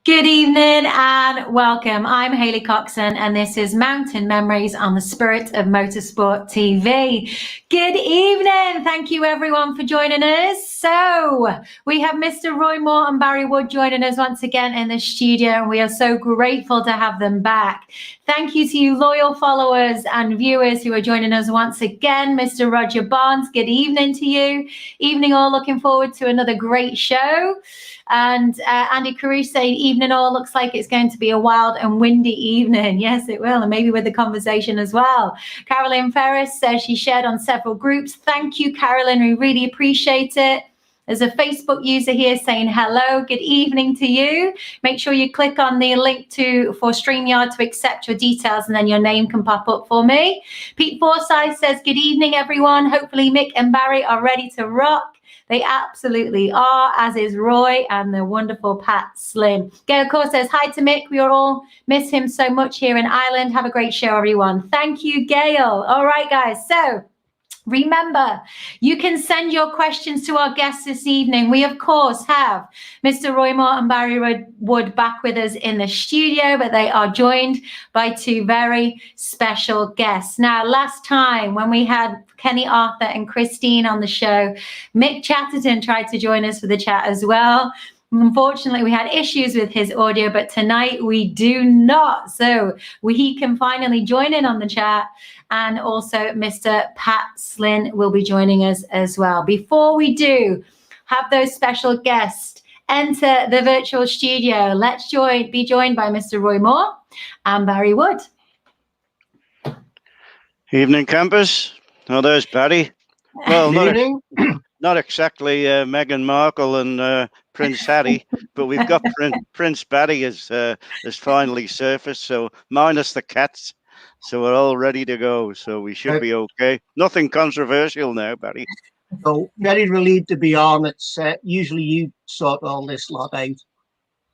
Good evening and welcome. I'm Hailey Coxon and this is Mountain Memories on the Spirit of Motorsport TV. Good evening. Thank you everyone for joining us. So we have Mr. Roy Moore and Barry Wood joining us once again in the studio, and we are so grateful to have them back. Thank you to you loyal followers and viewers who are joining us once again. Mr. Roger Barnes, good evening to you. Evening all, looking forward to another great show. And Andy Caruso saying, evening all, looks like it's going to be a wild and windy evening. Yes, it will, and maybe with the conversation as well. Carolyn Ferris says she shared on several groups. Thank you, Carolyn. We really appreciate it. There's a Facebook user here saying hello, good evening to you. Make sure you click on the link for StreamYard to accept your details, and then your name can pop up for me. Pete Forsyth says, good evening, everyone. Hopefully Mick and Barry are ready to rock. They absolutely are, as is Roy and the wonderful Pat Slinn. Gail, of course, says, hi to Mick. We all miss him so much here in Ireland. Have a great show, everyone. Thank you, Gail. All right, guys. So remember, you can send your questions to our guests this evening. We, of course, have Mr. Roy Moore and Barry Wood back with us in the studio, but they are joined by two very special guests. Now, last time when we had Kenny Arthur and Christine on the show, Mick Chatterton tried to join us for the chat as well. Unfortunately, we had issues with his audio, but tonight we do not. So he can finally join in on the chat. And also Mr. Pat Slinn will be joining us as well. Before we do have those special guests enter the virtual studio, let's be joined by Mr. Roy Moore and Barry Wood. Evening, campers. Oh, there's Barry. Well, not exactly Meghan Markle and Prince Harry, but we've got Prince Barry has finally surfaced, so minus the cats. So we're all ready to go, so we should be okay. Nothing controversial now, Barry. So very relieved to be on. It's usually you sort all this lot out,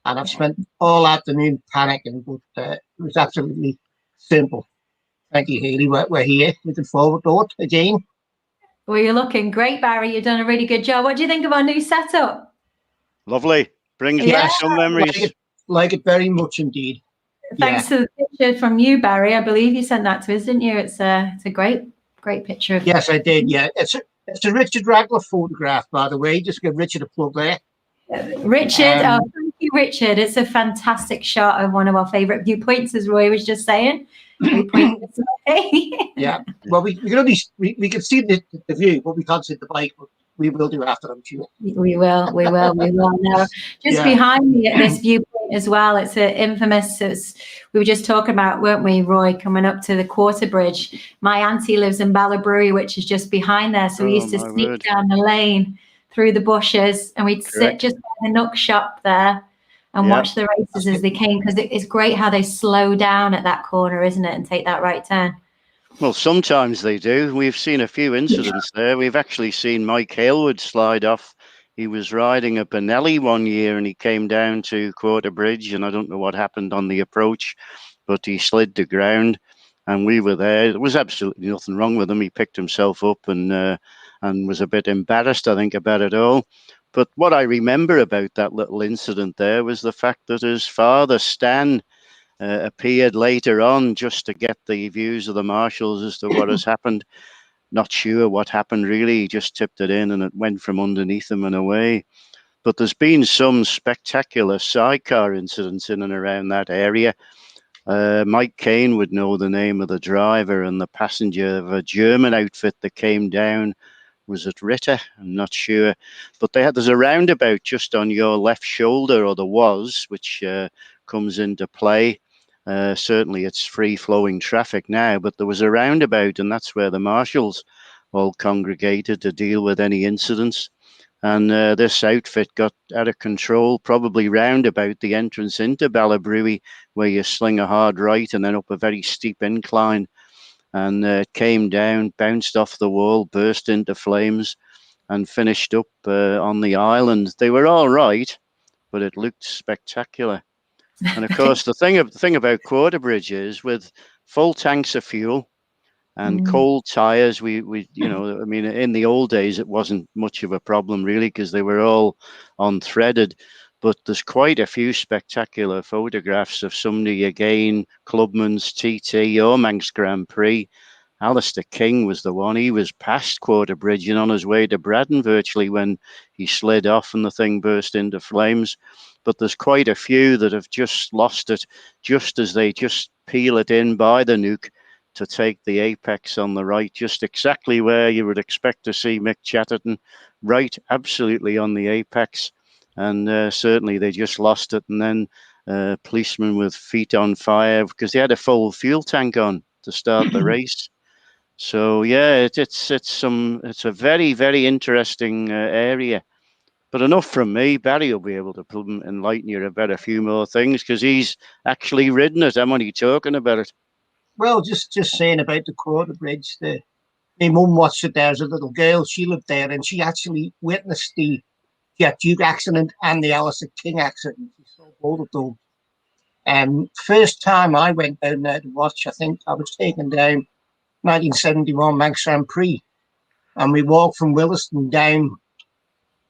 and I've spent all afternoon panicking, but it was absolutely simple. Thank you, Hailey. We're here. Looking forward to it again. Well, you're looking great, Barry. You've done a really good job. What do you think of our new setup? Lovely. Brings back some memories. Like it very much indeed. Thanks to the picture from you, Barry. I believe you sent that to us, didn't you? It's a great picture of. Yes, I did. Yeah, it's a Richard Ragler photograph, by the way. Just give Richard a plug there. Richard, thank you, Richard. It's a fantastic shot of one of our favourite viewpoints, as Roy was just saying. Yeah. Well, we can only can see the view, but we can't see the bike. But we will do after, I'm sure. We will. Now, just behind me at this viewpoint as well, it's an infamous. We were just talking about, weren't we, Roy, coming up to the Quarterbridge. My auntie lives in Ballabruey, which is just behind there. So we used to sneak down the lane through the bushes, and we'd sit just by the Nook shop there and watch the races as they came, because it's great how they slow down at that corner, isn't it, and take that right turn. Well, sometimes they do. We've seen a few incidents there. We've actually seen Mike Hailwood slide off. He was riding a Benelli one year and he came down to Quarterbridge, and I don't know what happened on the approach, but he slid to ground and we were there. There was absolutely nothing wrong with him. He picked himself up and was a bit embarrassed, I think, about it all. But what I remember about that little incident there was the fact that his father, Stan, appeared later on just to get the views of the marshals as to what has happened. Not sure what happened, really. He just tipped it in and it went from underneath him and away. But there's been some spectacular sidecar incidents in and around that area. Mike Kane would know the name of the driver and the passenger of a German outfit that came down. Was it Ritter? I'm not sure. But there's a roundabout just on your left shoulder, or there was, which comes into play. Certainly it's free-flowing traffic now, but there was a roundabout, and that's where the marshals all congregated to deal with any incidents. And this outfit got out of control, probably round about the entrance into Ballabruey, where you sling a hard right and then up a very steep incline. And it came down, bounced off the wall, burst into flames, and finished up on the island. They were all right, but it looked spectacular. And of course, the thing about Quarterbridge is, with full tanks of fuel and cold tires, we I mean, in the old days, it wasn't much of a problem really, because they were all unthreaded. But there's quite a few spectacular photographs of somebody, again, Clubman's TT or Manx Grand Prix. Alistair King was the one. He was past Quarterbridge and on his way to Braddon virtually when he slid off and the thing burst into flames. But there's quite a few that have just lost it just as they just peel it in by the nuke to take the apex on the right, just exactly where you would expect to see Mick Chatterton, right absolutely on the apex. And certainly they just lost it. And then policemen with feet on fire because they had a full fuel tank on to start the race. So yeah, it's a very, very interesting area. But enough from me. Barry will be able to enlighten you about a few more things because he's actually ridden it. I'm only talking about it. Well, just saying about the Quarterbridge. My mum watched it there as a little girl. She lived there, and she actually witnessed the Jet Duke accident and the Alistair King accident. She saw both of those. First time I went down there to watch, I think I was taken down 1971 Manx Grand Prix, and we walked from Williston down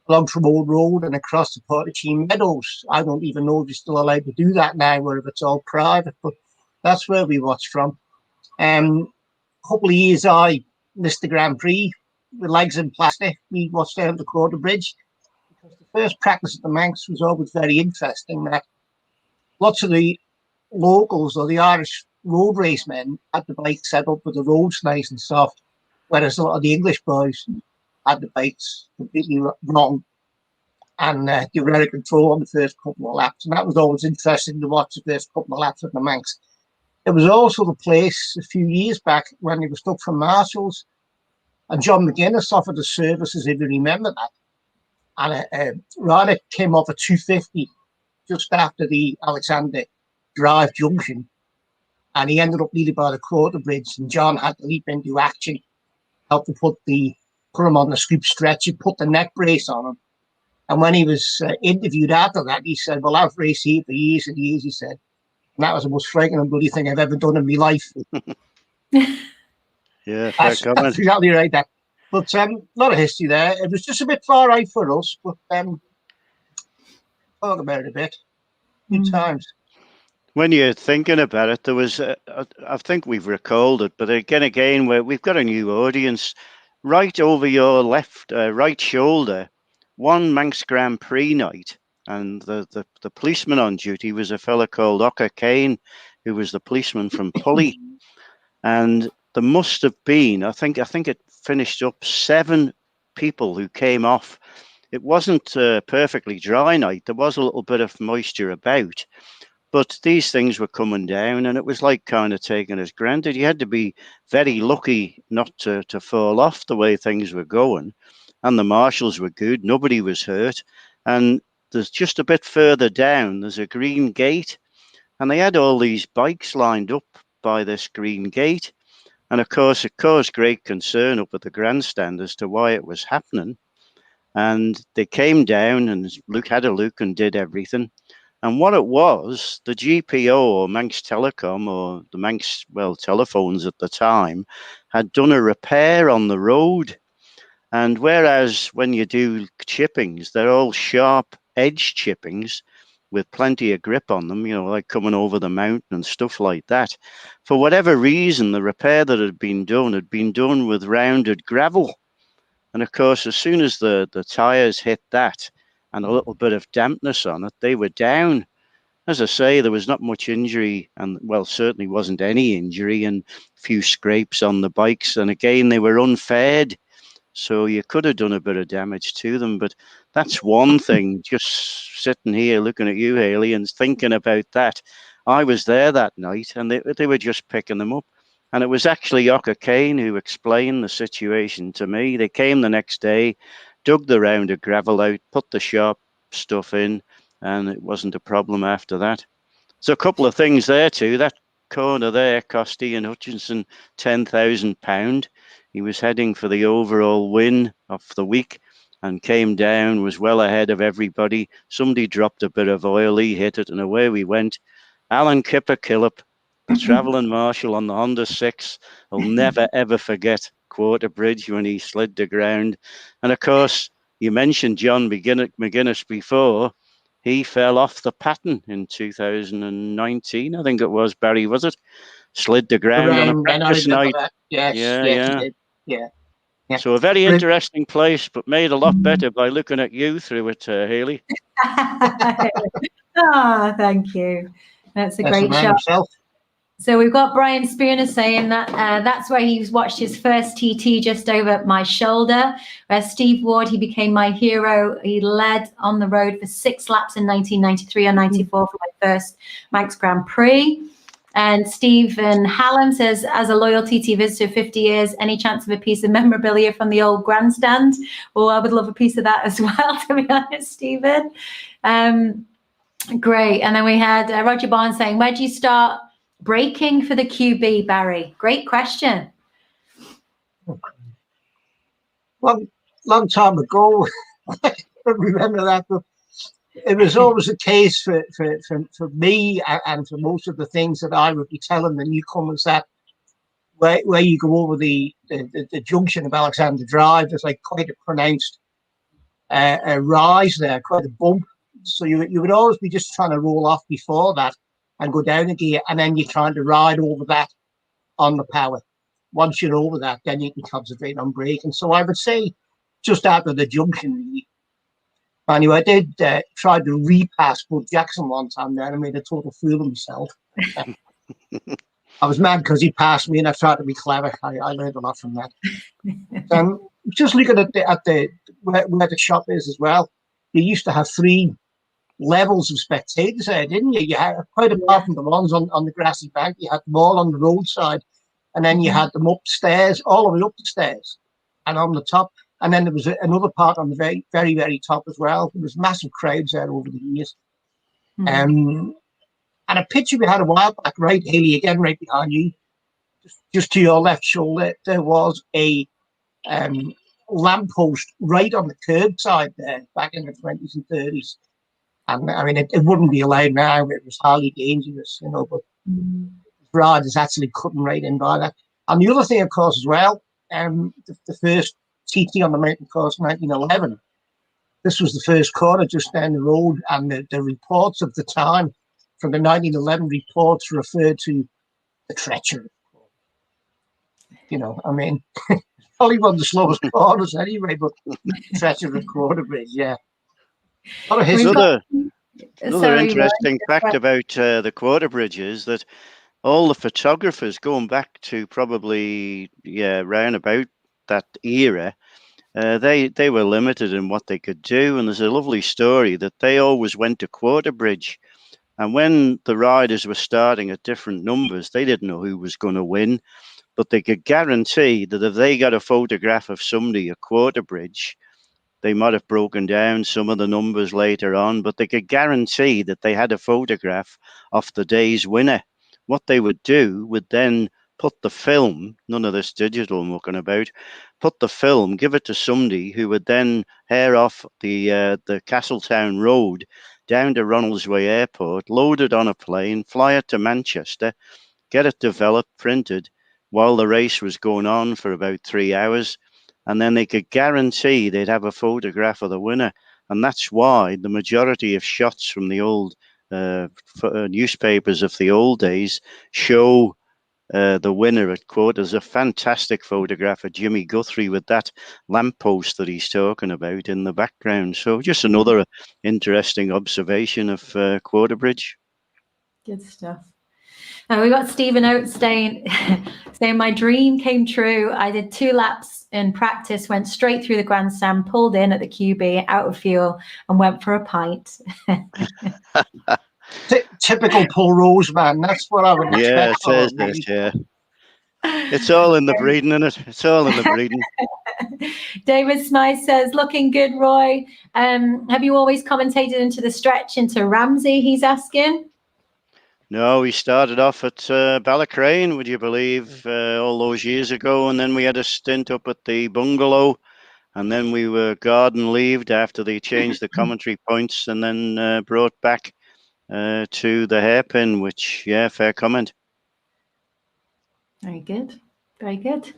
along Tremont Road and across the Portachee Meadows. I don't even know if you're still allowed to do that now, or if it's all private, but that's where we watched from. A couple of years I missed the Grand Prix with legs in plastic. We watched down the Quarterbridge because the first practice at the Manx was always very interesting. That lots of the locals or the Irish road racemen had the bike set up with the roads nice and soft, whereas a lot of the English boys had the bikes completely wrong and they were out of control on the first couple of laps. And that was always interesting to watch the first couple of laps of the Manx. It was also the place a few years back when he was stuck from Marshall's and John McGuinness offered the services, if you remember that. And Ryder came off at 250 just after the Alexander Drive junction, and he ended up nearly by the Quarterbridge, and John had to leap into action, help to put him on the scoop stretcher, put the neck brace on him. And when he was interviewed after that, he said, well, I've raced here for years and years, he said. And that was the most frightening bloody thing I've ever done in my life. Yeah, fair comment. That's exactly right, that. But a lot of history there. It was just a bit far out for us, but talk about it a bit. Good times. When you're thinking about it, there was, I think we've recalled it, but again, we've got a new audience. Right over your left, right shoulder, one Manx Grand Prix night, and the policeman on duty was a fella called Ocker Kane, who was the policeman from Pulley, and there must have been, I think it finished up 7 people who came off. It wasn't a perfectly dry night. There was a little bit of moisture about. But these things were coming down, and it was like kind of taken as granted. You had to be very lucky not to fall off the way things were going. And the marshals were good. Nobody was hurt. And there's just a bit further down, there's a green gate. And they had all these bikes lined up by this green gate. And of course, it caused great concern up at the grandstand as to why it was happening. And they came down and had a look and did everything. And what it was, the GPO or Manx Telecom or the Manx, telephones at the time had done a repair on the road. And whereas when you do chippings, they're all sharp edge chippings with plenty of grip on them, like coming over the mountain and stuff like that. For whatever reason, the repair that had been done with rounded gravel. And of course, as soon as the tires hit that and a little bit of dampness on it, they were down. As I say, there was not much injury, and certainly wasn't any injury, and a few scrapes on the bikes. And again, they were unfaired, so you could have done a bit of damage to them. But that's one thing, just sitting here looking at you, Hailey, and thinking about that. I was there that night, and they were just picking them up. And it was actually Ocker Kane who explained the situation to me. They came the next day, dug the round of gravel out, put the sharp stuff in, and it wasn't a problem after that. So a couple of things there too. That corner there cost Ian Hutchinson £10,000. He was heading for the overall win of the week and came down, was well ahead of everybody. Somebody dropped a bit of oil, he hit it, and away we went. Alan Kipper-Killip, the travelling marshal on the Honda 6, will never, ever forget Quarterbridge when he slid the ground. And of course, you mentioned John McGuinness before. he fell off the pattern in 2019. I think it was, Barry, was it? Slid the ground on a Around, and I practice remember night. that. Yes, Yeah, yes, he yeah. did. Yeah, yeah. So a very Brilliant. interesting place, but made a lot better by looking at you through it, Hailey. Ah, thank you. That's a That's the great man shot. himself. So we've got Brian Spooner saying that that's where he's watched his first TT just over my shoulder. Where Steve Ward, he became my hero. He led on the road for 6 laps in 1993 or 94 for my first Manx Grand Prix. And Stephen Hallam says, as a loyal TT visitor, 50 years, any chance of a piece of memorabilia from the old grandstand? Oh, I would love a piece of that as well, to be honest, Stephen. Great. And then we had Roger Barnes saying, where do you start braking for the QB, Barry? Great question. Long time ago, I don't remember that, but it was always the case for me and for most of the things that I would be telling the newcomers, that where you go over the junction of Alexander Drive, there's like quite a pronounced a rise there, quite a bump. So you would always be just trying to roll off before that and go down a gear, and then you're trying to ride over that on the power. Once you're over that, then you can concentrate on braking. So I would say just after the junction, really. Anyway, I did try to repass Bud Jackson one time there, and I made a total fool of myself. I was mad because he passed me, and I tried to be clever. I learned a lot from that. Just looking at the where the shop is as well, you used to have 3 levels of spectators there, didn't you? You had, quite apart from the ones on the grassy bank, you had them all on the roadside, and then you had them upstairs, all the way up the stairs, and on the top. And then there was another part on the very, very, very top as well. There was massive crowds there over the years. And a picture we had a while back, right, Hailey, again, right behind you, just to your left shoulder, there was a lamppost right on the curbside there back in the 20s and 30s. And I mean, it wouldn't be allowed now. It was highly dangerous, but riders actually cutting right in by that. And the other thing, of course, as well, the first TT on the mountain course, 1911. This was the first corner just down the road, and the reports of the time from the 1911 reports referred to the treachery. I mean, probably one of the slowest corners anyway, but treachery of Quarterbridge, yeah. A lot of history. Another interesting fact about the Quarterbridge is that all the photographers going back to probably round about that era, they were limited in what they could do. And there's a lovely story that they always went to Quarterbridge, and when the riders were starting at different numbers, they didn't know who was going to win, but they could guarantee that if they got a photograph of somebody at Quarterbridge, they might have broken down some of the numbers later on, but they could guarantee that they had a photograph of the day's winner. What they would do would then put the film, none of this digital mucking about, put the film, give it to somebody who would then hair off the Castletown Road down to Ronaldsway Airport, load it on a plane, fly it to Manchester, get it developed, printed, while the race was going on for about 3 hours. And then they could guarantee they'd have a photograph of the winner. And that's why the majority of shots from the old newspapers of the old days show the winner at court. There's a fantastic photograph of Jimmy Guthrie with that lamppost that he's talking about in the background. So just another interesting observation of Quarterbridge. Good stuff. We got Stephen Oates saying, my dream came true. I did 2 laps in practice, went straight through the grandstand, pulled in at the QB, out of fuel, and went for a pint. Typical Paul Rose, man. That's what I would expect. Yeah, it says this, yeah. It's all in the breeding, isn't it? It's all in the breeding. David Smythe says, looking good, Roy. Have you always commentated into the stretch into Ramsey, he's asking? No, we started off at Ballacrane, would you believe, all those years ago. And then we had a stint up at the Bungalow. And then we were garden leaved after they changed the commentary points, and then brought back to the Hairpin, which, fair comment. Very good. Very good.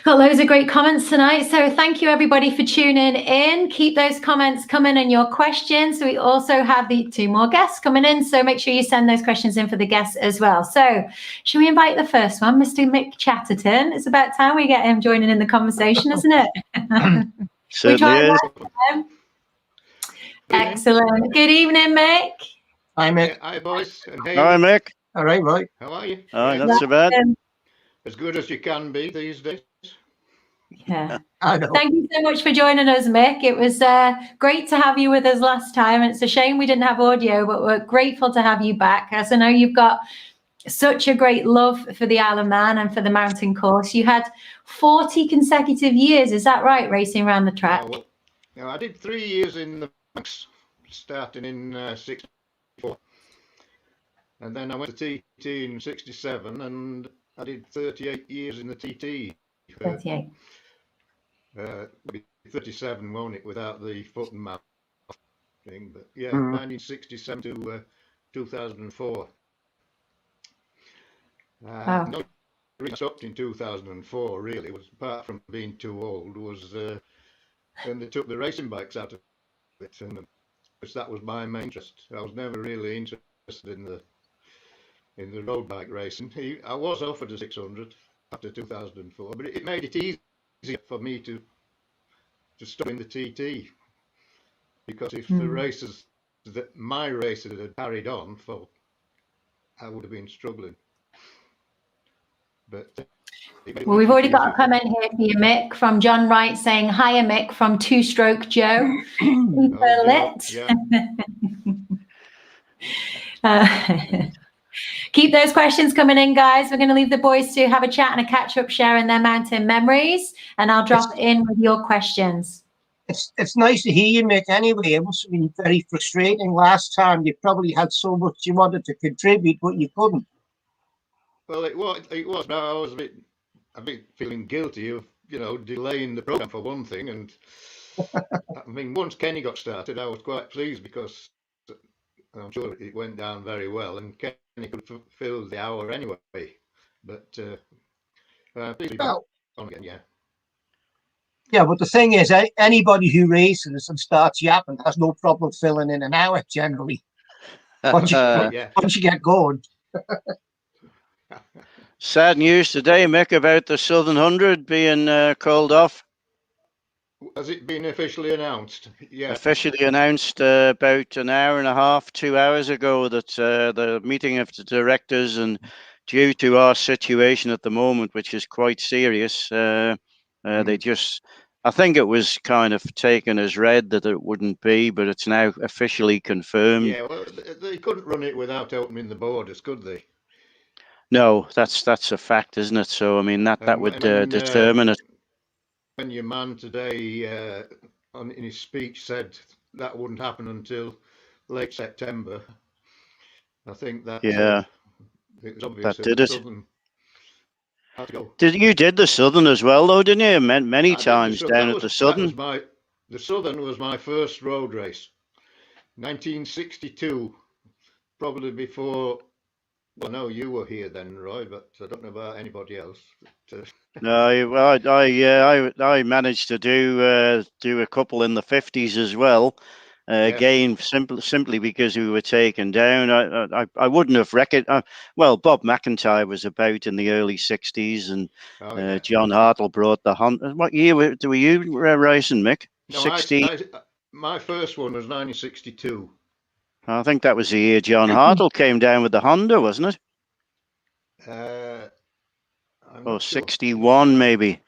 Got loads of great comments tonight. So thank you everybody for tuning in. Keep those comments coming and your questions. We also have the 2 more guests coming in. So make sure you send those questions in for the guests as well. So should we invite the first one, Mr. Mick Chatterton? It's about time we get him joining in the conversation, isn't it? Certainly is. Excellent. Good evening, Mick. Hi, Mick. Hi, boys. And hey, Hi, Mick. All right, right. how are you? Hi, not so bad. As good as you can be these days. Yeah. I know. Thank you so much for joining us, Mick. It was great to have you with us last time. And it's a shame we didn't have audio, but we're grateful to have you back. As I know you've got such a great love for the Isle of Man and for the mountain course. You had 40 consecutive years, is that right, racing around the track? Well, I did 3 years in the Manx, starting in 64. And then I went to TT in 67, and I did 38 years in the TT. 38. 37, won't it, without the foot and mouth thing? But yeah, 1967 to 2004. Wow. The reason I stopped in 2004 really was, apart from being too old, was when they took the racing bikes out of it, and because that was my main interest. I was never really interested in the road bike racing. I was offered a 600 after 2004, but it made it easier for me to stop in the TT, because if the races that my races had carried on for, I would have been struggling. But well, we've already got a comment here for you, Mick, from John Wright saying, hiya, Mick, from Two Stroke Joe. Keep those questions coming in, guys. We're going to leave the boys to have a chat and a catch-up, sharing their mountain memories, and I'll drop in with your questions. It's nice to hear you, Mick. Anyway, it must have been very frustrating last time. You probably had so much you wanted to contribute, but you couldn't. Well, it was. But I was a bit feeling guilty of, delaying the program for one thing. And I mean, once Kenny got started, I was quite pleased, because I'm sure it went down very well, and Kenny could fill the hour anyway. But please Well, on again, yeah. Yeah, but the thing is, anybody who races and starts yapping has no problem filling in an hour generally. Once you get going. Sad news today, Mick, about the Southern 100 being called off. Has it been officially announced? Yeah. Officially announced about an hour and a half, 2 hours ago, that the meeting of the directors, and due to our situation at the moment, which is quite serious, they just, I think it was kind of taken as read that it wouldn't be, but it's now officially confirmed. Yeah, well, they couldn't run it without opening the borders, could they? No, that's a fact, isn't it? So, I mean, that would determine it. When your man today, in his speech, said that wouldn't happen until late September, I think that it was obvious that did it. Southern had to go. You did the Southern as well, though, didn't you? Many times down at the Southern. The Southern was my first road race, 1962, probably before. Well, no, you were here then, Roy, but I don't know about anybody else. No, well, I managed to do a couple in the 50s as well. Again, simply because we were taken down. I wouldn't have reckoned. Well, Bob McIntyre was about in the early 60s, and John Hartle brought the Honda. What year were you racing, Mick? No, 60. My first one was 1962. I think that was the year John Hartle came down with the Honda, wasn't it? Or 61, maybe.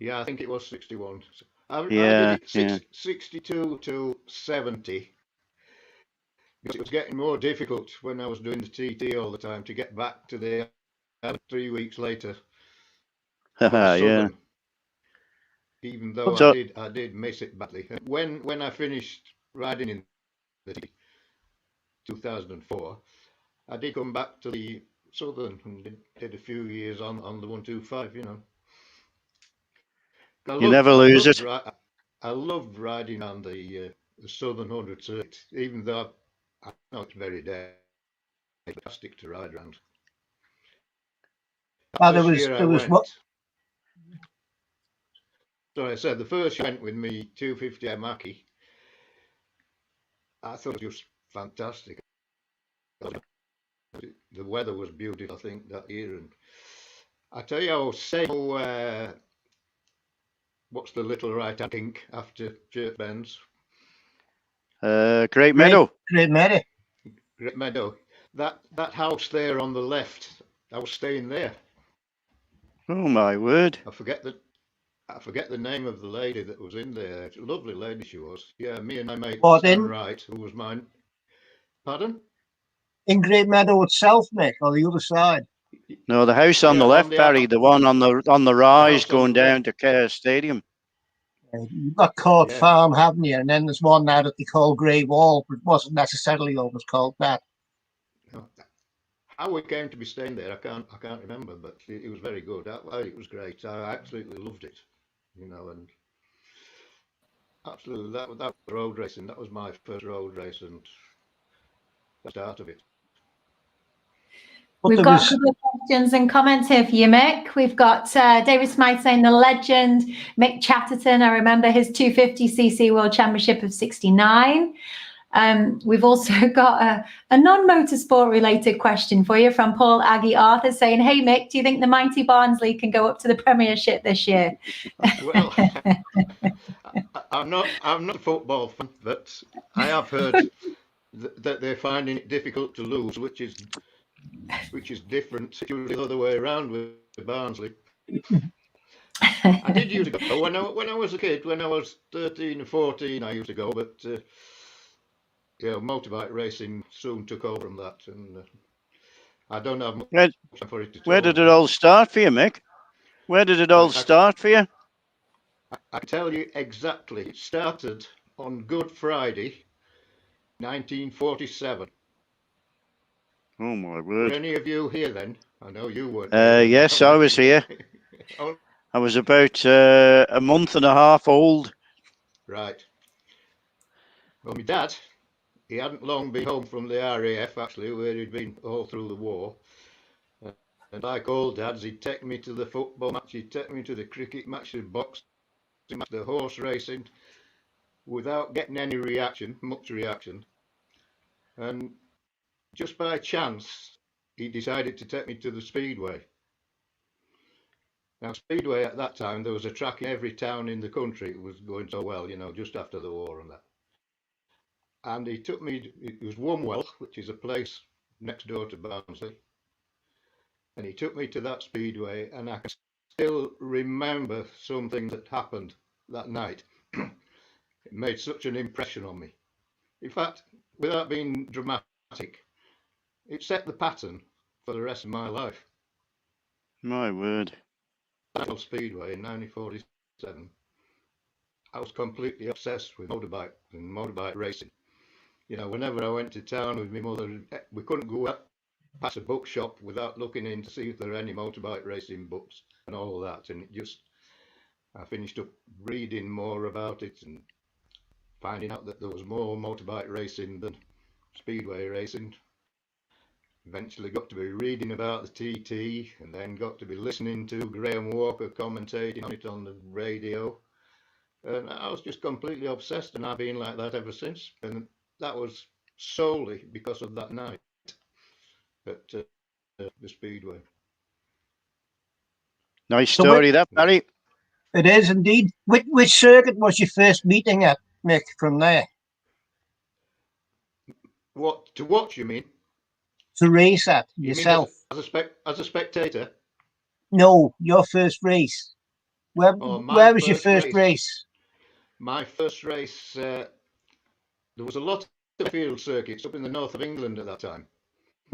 Yeah, I think it was 61. I did it 62 to 70. Because it was getting more difficult when I was doing the TT all the time to get back to the 3 weeks later. Yeah. Even though I did miss it badly. When I finished riding in the 2004, I did come back to the Southern and did a few years on the 125, You never lose it. I loved riding on the Southern 100 circuit, even though I know it's very fantastic to ride around. There was I said the first year I went with me 250 Mackie. I thought it was fantastic. The weather was beautiful, I think, that year. And I tell you, I was saying, what's the little right hand kink after Church Bends? Great Meadow. Great Meadow. Great Meadow. That house there on the left, I was staying there. Oh my word! I forget the name of the lady that was in there. A lovely lady she was. Yeah, me and my mate Stan Wright, who was mine. Pardon? In Great Meadow itself, Mick, or the other side? No, the house on the left, Barry. The one on the rise going down to Kerr Stadium. You've got Court Farm, haven't you? And then there's one now that they call Grey Wall, but it wasn't necessarily always called that. How we came to be staying there, I can't remember, but it was very good. It was great. I absolutely loved it, and absolutely that was road racing. That was my first road race and the start of it. We've got a couple of questions and comments here for you, Mick. We've got David Smythe saying the legend, Mick Chatterton. I remember his 250cc World Championship of 69. We've also got a non-motorsport related question for you from Paul Aggie Arthur saying, hey, Mick, do you think the mighty Barnsley can go up to the Premiership this year? Well, I'm not a football fan, but I have heard that they're finding it difficult to lose, which is different. It's usually the other way around with Barnsley. I did used to go when I was a kid. When I was 13 or 14, I used to go, but motorbike racing soon took over from that, and I don't have much for it to Where did it all start for you, Mick? Where did it all start for you? I can tell you exactly. It started on Good Friday, 1947. Oh my word! Were any of you here then? I know you weren't. Yes, I was here. I was about a month and a half old. Right. Well, my dad, he hadn't long been home from the RAF, actually, where he'd been all through the war. And like all dads, he'd take me to the football match, he'd take me to the cricket match, the boxing match, the horse racing, without getting any much reaction. And just by chance, he decided to take me to the Speedway. Now, Speedway at that time, there was a track in every town in the country. It was going so well, just after the war and that. And he took me, it was Wumwell, which is a place next door to Barnsley. And he took me to that Speedway, and I can still remember some things that happened that night. It made such an impression on me. In fact, without being dramatic, it set the pattern for the rest of my life. My word. National Speedway in 1947. I was completely obsessed with motorbike and motorbike racing. Whenever I went to town with my mother, we couldn't go up past a bookshop without looking in to see if there were any motorbike racing books and all that. And I finished up reading more about it and finding out that there was more motorbike racing than speedway racing. Eventually got to be reading about the TT, and then got to be listening to Graham Walker commentating on it on the radio. And I was just completely obsessed, and I've been like that ever since. And that was solely because of that night at the Speedway. Nice story, that, Barry. It is indeed. Which circuit was your first meeting at, Mick, from there? What, to watch, you mean? To race at yourself? As a spectator? No, your first race. Where was your first race? My first race, there was a lot of field circuits up in the north of England at that time.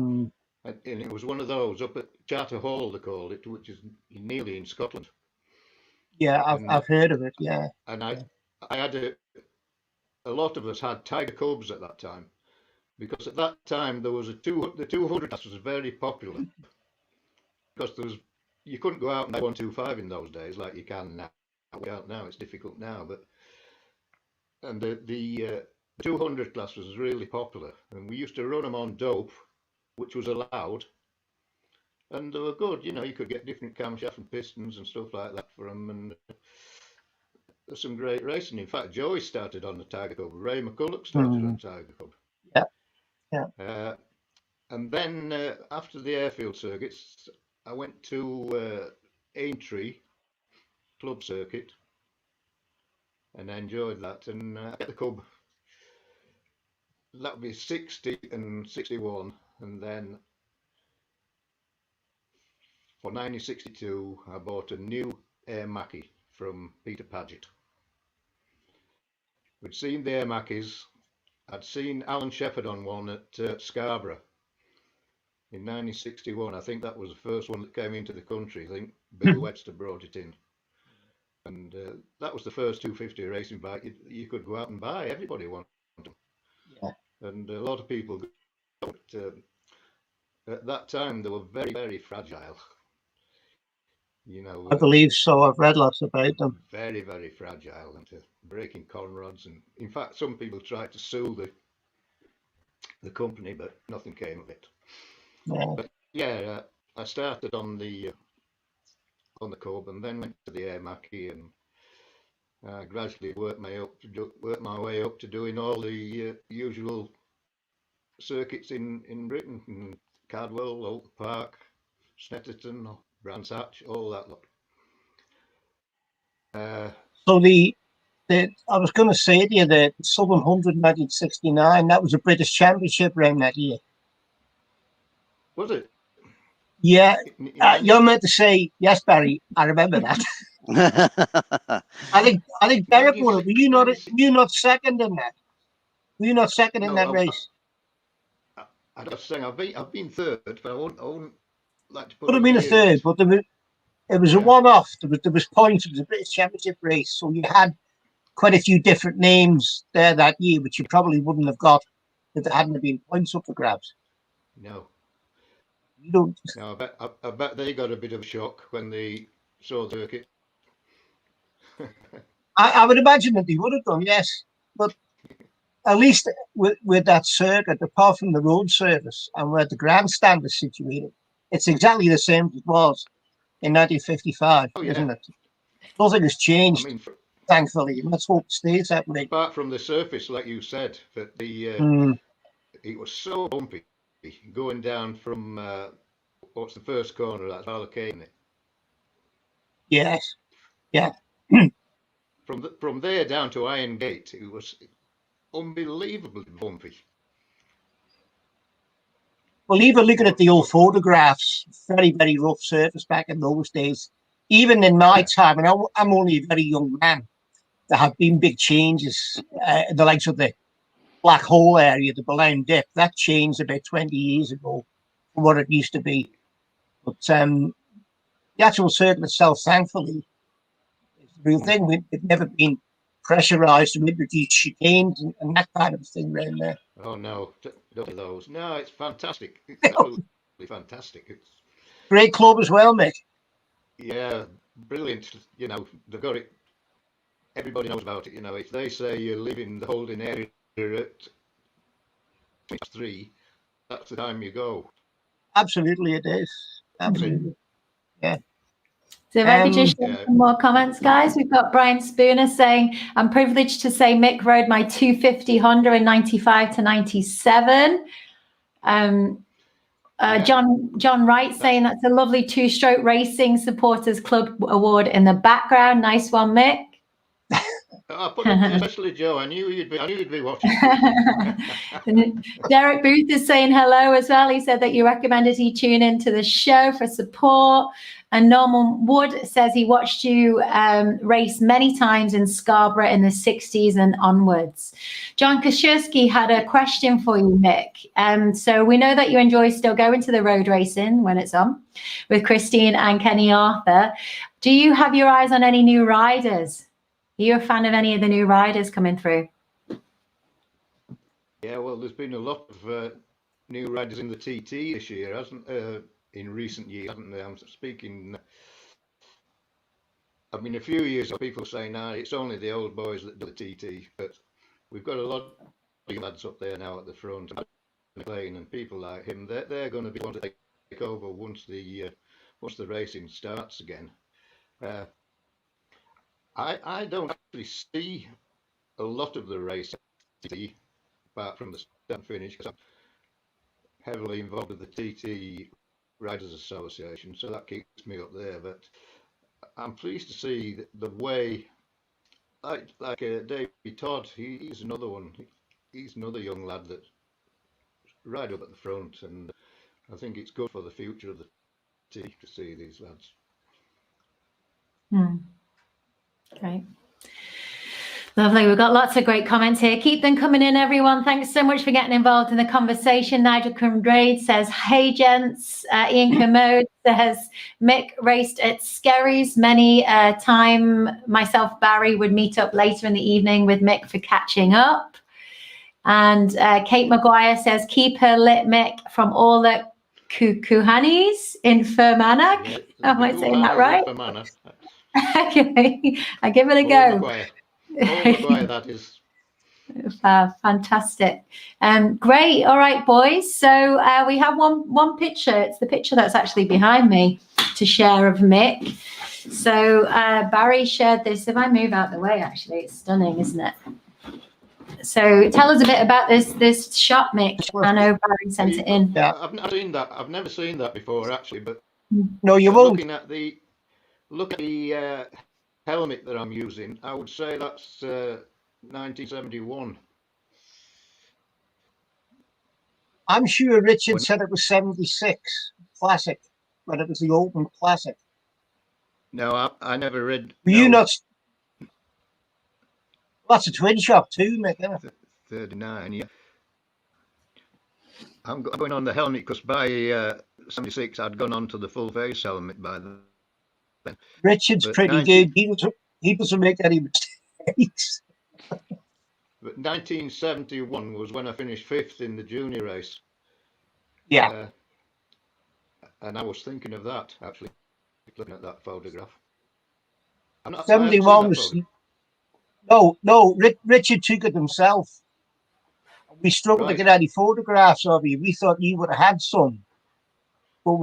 Mm. And it was one of those up at Charter Hall, they called it, which is nearly in Scotland. Yeah, I've heard of it, yeah. And I had a lot of us had Tiger Cubs at that time, because at that time there was the 200 class was very popular, because you couldn't go out and 125 in those days like you can now. Now it's difficult now, and the 200 class was really popular, and we used to run them on dope, which was allowed, and they were good. You could get different camshafts and pistons and stuff like that for them, and there's some great racing. In fact, Joey started on the Tiger Cub. Ray McCulloch started on Tiger Cub. Yeah, yeah. And then after the airfield circuits, I went to Aintree Club Circuit and enjoyed that. And at the Cub, that would be 60 and 61. And then for 1962, I bought a new Air Mackie from Peter Paget. We'd seen the Air Mackies. I'd seen Alan Shepherd on one at Scarborough in 1961. I think that was the first one that came into the country. I think Bill Webster brought it in. And that was the first 250 racing bike you could go out and buy. Everybody wanted them. Yeah. And a lot of people got at that time, they were very, very fragile. You know, I believe so. I've read lots about them. Very, very fragile and breaking conrods. And in fact, some people tried to sue the company, but nothing came of it. Yeah. But yeah, I started on the Cub and then went to the Air Mackie and gradually worked my way up to doing all the usual circuits in Britain, in Cardwell, Oak Park, Snetterton, Brands Hatch, all that lot. So I was going to say to you that Southern 100 1969, that was a British Championship round that year. Was it? Yeah, you're meant to say yes, Barry. I remember that. I think Derek won it. Were you not second in that? Were you not second in that race? I was saying I've been third, but I won't like to put. Could have been a third, but it was a one-off. There was points. It was a British Championship race, so you had quite a few different names there that year, which you probably wouldn't have got if there hadn't been points up for grabs. No. You don't. No, I bet they got a bit of a shock when they saw the circuit. I would imagine that they would have done, yes. But at least with that circuit, apart from the road service and where the grandstand is situated, it's exactly the same as it was in 1955, isn't it? Nothing has changed, thankfully. Let's hope it stays that way. Apart from the surface, like you said, that it was so bumpy going down from what's the first corner? That's Vallecane. Yes, yeah. From there down to Iron Gate, it was unbelievably bumpy. Well, even looking at the old photographs, very, very rough surface back in those days. Even in my time, and I'm only a very young man, there have been big changes. The likes of the Black Hole area, the Balown Dip, that changed about 20 years ago from what it used to be. But the actual circuit itself, thankfully, is the real thing. We've never been pressurized to introduce chicanes and that kind of thing around there. Oh no, don't do those. No, it's fantastic. It's absolutely fantastic. It's great club as well, Mick. Yeah, brilliant. You know, they've got it. Everybody knows about it. You know, if they say you live in the holding area at 3, that's the time you go. Absolutely, it is. Absolutely. Yeah. So if I could just share some more comments, guys. We've got Brian Spooner saying, I'm privileged to say Mick rode my 250 Honda in 95 to 97. John Wright saying that's a lovely 2-stroke racing supporters club award in the background. Nice one, Mick. I put it especially Joe. I knew you'd be watching. Derek Booth is saying hello as well. He said that you recommended he tune into the show for support. And Norman Wood says he watched you race many times in Scarborough in the 60s and onwards. John Koshirsky had a question for you, Mick. So we know that you enjoy still going to the road racing when it's on with Christine and Kenny Arthur. Do you have your eyes on any new riders? Are you a fan of any of the new riders coming through? Yeah, well, there's been a lot of new riders in the TT this year, hasn't in recent years, hasn't there? I'm speaking. I mean, a few years ago, people saying, "Nah, it's only the old boys that do the TT," but we've got a lot of lads up there now at the front, McLean and people like him. They're going to be wanting to take over once the racing starts again. I don't see a lot of the race, apart from the start and finish, because I'm heavily involved with the TT Riders Association, so that keeps me up there. But I'm pleased to see the way, like David Todd, he's another one. He's another young lad that's right up at the front, and I think it's good for the future of the team to see these lads. Great. Lovely. We've got lots of great comments here. Keep them coming in, everyone. Thanks so much for getting involved in the conversation. Nigel Cumdrade says, hey, gents. Ian Commode says, Mick raced at Skerries many time. Myself, Barry, would meet up later in the evening with Mick for catching up. And Kate Maguire says, keep her lit, Mick, from all the Kuhanis in Fermanagh. Yeah, Am I saying that right? Okay, I give it a go. Paul Maguire, that is. Fantastic. Great. All right, boys. So we have one picture. It's the picture that's actually behind me to share of Mick. So Barry shared this. If I move out the way, actually, it's stunning, isn't it? So tell us a bit about this shot, Mick. I know Barry sent it in. Yeah. I've not seen that. I've never seen that before, actually. But No, you won't. Look at the helmet that I'm using. I would say that's 1971. I'm sure Richard said it was 76 Classic, but it was the Open Classic. No, I never read. Were you not? That's a twin shot too, Mick, isn't it? 39, yeah. I'm going on the helmet because by 76 I'd gone on to the full face helmet by then. Richard's But pretty good. He doesn't make any mistakes. But 1971 was when I finished 5th in the junior race. Yeah. And I was thinking of that, actually, looking at that photograph. 71 was... No, Richard took it himself. We struggled to get any photographs of you. We thought you would have had some. But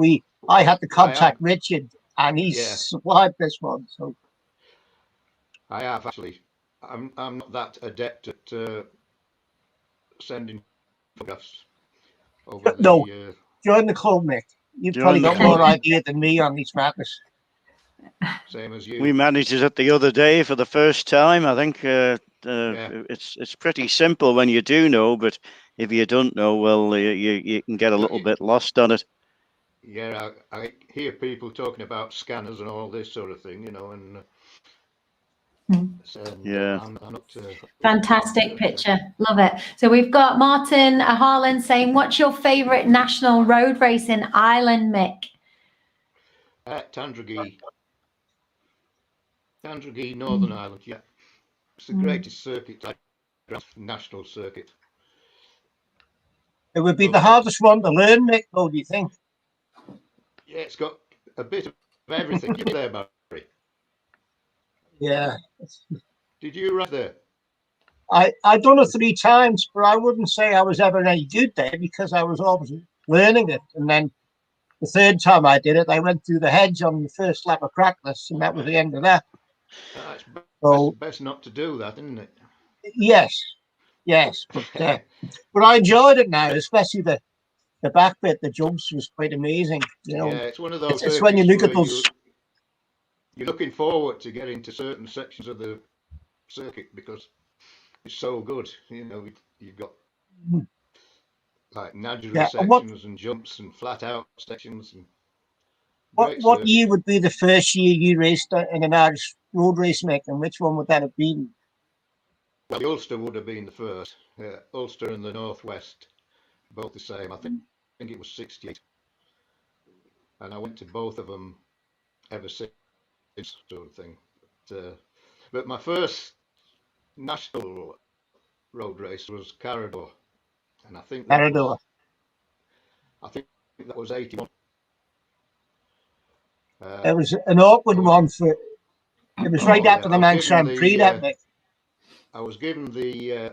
I had to contact Richard, and he supplied this one. So I have, actually. I'm not that adept at sending photographs over the... No, join the club, Mick. You've probably got more idea than me on these matters. Same as you. We managed it the other day for the first time. I think it's pretty simple when you do know, but if you don't know, well, you can get a little bit lost on it. Yeah, I hear people talking about scanners and all this sort of thing, you know, and yeah. I'm not, fantastic picture. Love it. So we've got Martin Harlan saying, what's your favourite national road race in Ireland, Mick? Tandragee, Northern Ireland, yeah. It's the greatest circuit, like national circuit. It would be the hardest one to learn, Mick, though, do you think? Yeah, it's got a bit of everything. You there, Barry? Yeah. Did you ride there? I done it 3 times, but I wouldn't say I was ever any good there because I was always learning it. And then the 3rd time I did it, I went through the hedge on the first lap of practice, and that was the end of that. It's best not to do that, isn't it? Yes, but I enjoyed it now, especially the back bit, the jumps was quite amazing. You know, yeah, it's one of those. It's when you look at those. You're looking forward to getting to certain sections of the circuit because it's so good. You know, you've got like natural sections and jumps and flat out sections. And what year would be the first year you raced in an Irish road race, Mick, and which one would that have been? Well, the Ulster would have been the first. Ulster and the Northwest, both the same. I think it was 68. And I went to both of them ever since, sort of thing. But my first national road race was Carrador. And I think that was 81. It was an awkward one it was right after the Manx Grand Prix, that Mick. I was given the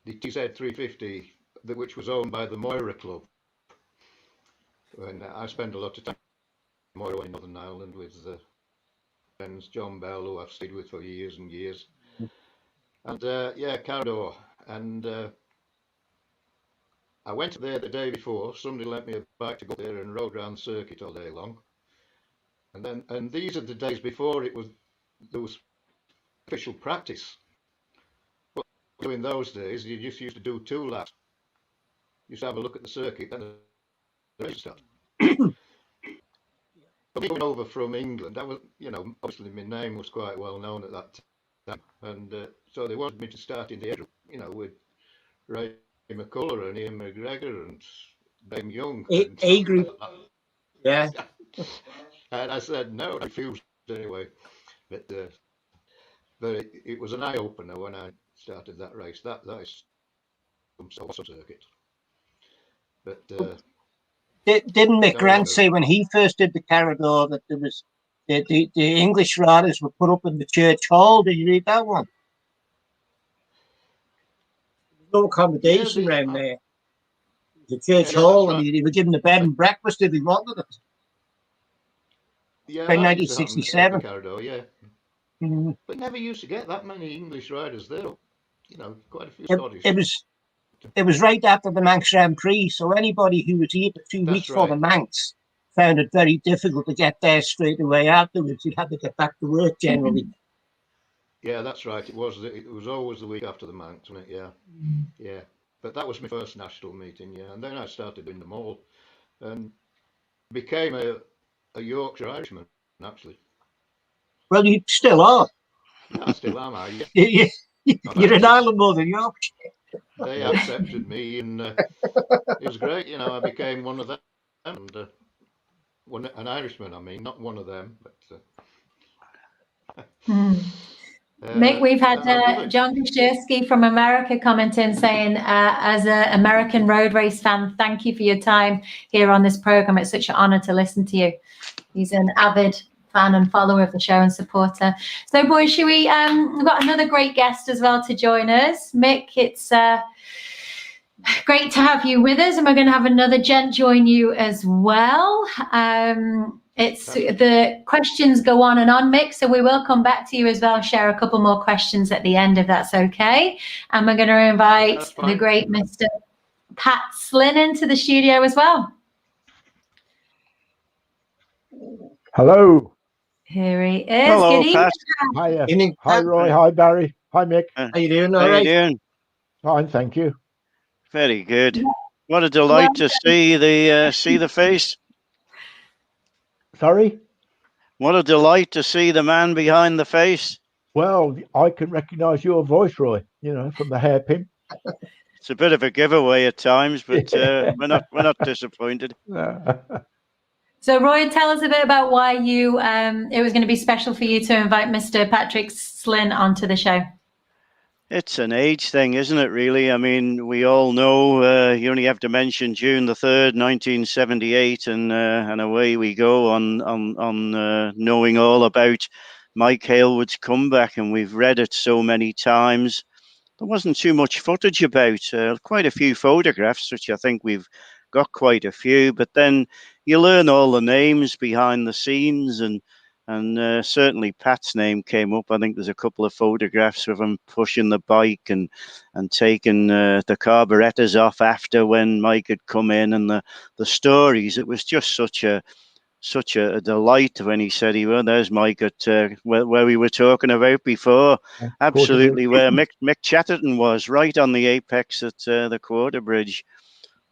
TZ 350, which was owned by the Moira Club. And I spent a lot of time in Moira in Northern Ireland with friends, John Bell, who I've stayed with for years and years. And yeah, Carrador. And I went there the day before. Somebody lent me a bike to go there and rode around the circuit all day long. And these are the days before there was official practice. But in those days, you just used to do 2 laps. You used to have a look at the circuit, then the race started. But me going over from England, I was, obviously my name was quite well known at that time, and so they wanted me to start in the age group, with Ray McCullough and Ian McGregor and Ben Young. A group. Yeah. And I said no, I refused anyway. But it was an eye opener when I started that race. That is some circuit. But Didn't Mick Grant say when he first did the Carrador that there was the English riders were put up in the church hall? Did you read that one? There's no accommodation around there. The church hall, and he was given a bed and breakfast if he wanted it. Yeah, in 1967. Carrador, yeah. Mm-hmm. But never used to get that many English riders there. Quite a few Scottish. It was right after the Manx Grand Prix, so anybody who was here for 2 weeks for the Manx found it very difficult to get there straight away afterwards. You had to get back to work generally. Yeah, that's right. It was always the week after the Manx, wasn't it? Yeah, yeah. But that was my first national meeting, yeah. And then I started doing them all, and became a Yorkshire Irishman, actually. Well, you still are. Yeah, I still am. You're an Island more than Yorkshire. They accepted me, and it was great. I became one of them, and an Irishman. I mean, not one of them, but. Mick, we've had John Kashirski from America commenting saying, as an American road race fan, thank you for your time here on this program. It's such an honor to listen to you. He's an avid fan and follower of the show and supporter. So, boys, we've got another great guest as well to join us. Mick, it's great to have you with us, and we're going to have another gent join you as well. The questions go on and on, Mick, so we will come back to you as well, share a couple more questions at the end if that's okay. And we're going to invite the great Mr. Pat Slinn into the studio as well. Hello. Here he is. Hello, good Pat. evening. Hi, Roy. Hi, Barry. Hi, Mick. How you doing? How you doing? Fine, thank you. Very good. What a delight to see the face. Sorry? What a delight to see the man behind the face. Well, I can recognise your voice, Roy, from the hairpin. It's a bit of a giveaway at times, but we're not disappointed. So, Roy, tell us a bit about why it was going to be special for you to invite Mr. Patrick Slinn onto the show. It's an age thing, isn't it, really? I mean, we all know you only have to mention June the 3rd, 1978, and away we go on knowing all about Mike Hailwood's comeback, and we've read it so many times. There wasn't too much footage about, quite a few photographs, which I think we've got quite a few, but then you learn all the names behind the scenes, and certainly Pat's name came up. I think there's a couple of photographs of him pushing the bike and taking the carburetors off after when Mike had come in, and the stories. It was just such a delight when he said, there's Mike at where we were talking about before. Absolutely, where Mick Chatterton was, right on the apex at the Quarterbridge.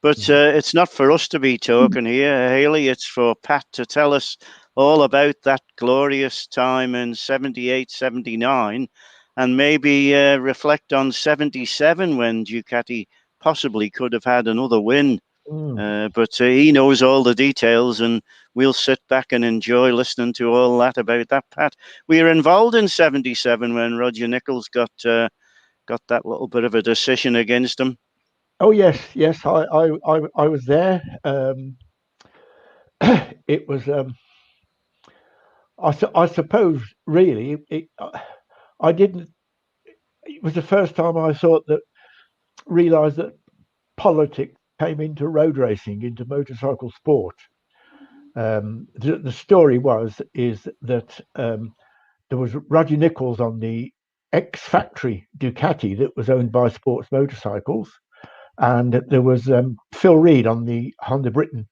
But it's not for us to be talking here, Hailey. It's for Pat to tell us all about that glorious time in 78, 79, and maybe reflect on 77 when Ducati possibly could have had another win. But he knows all the details, and we'll sit back and enjoy listening to all that about that, Pat. We were involved in 77 when Roger Nichols got that little bit of a decision against him. Oh yes, I was there. It was, I suppose, really, it was the first time I realised that politics came into road racing, into motorcycle sport. The story is that there was Roger Nichols on the ex-factory Ducati that was owned by Sports Motorcycles, and there was Phil Reed on the Honda Britain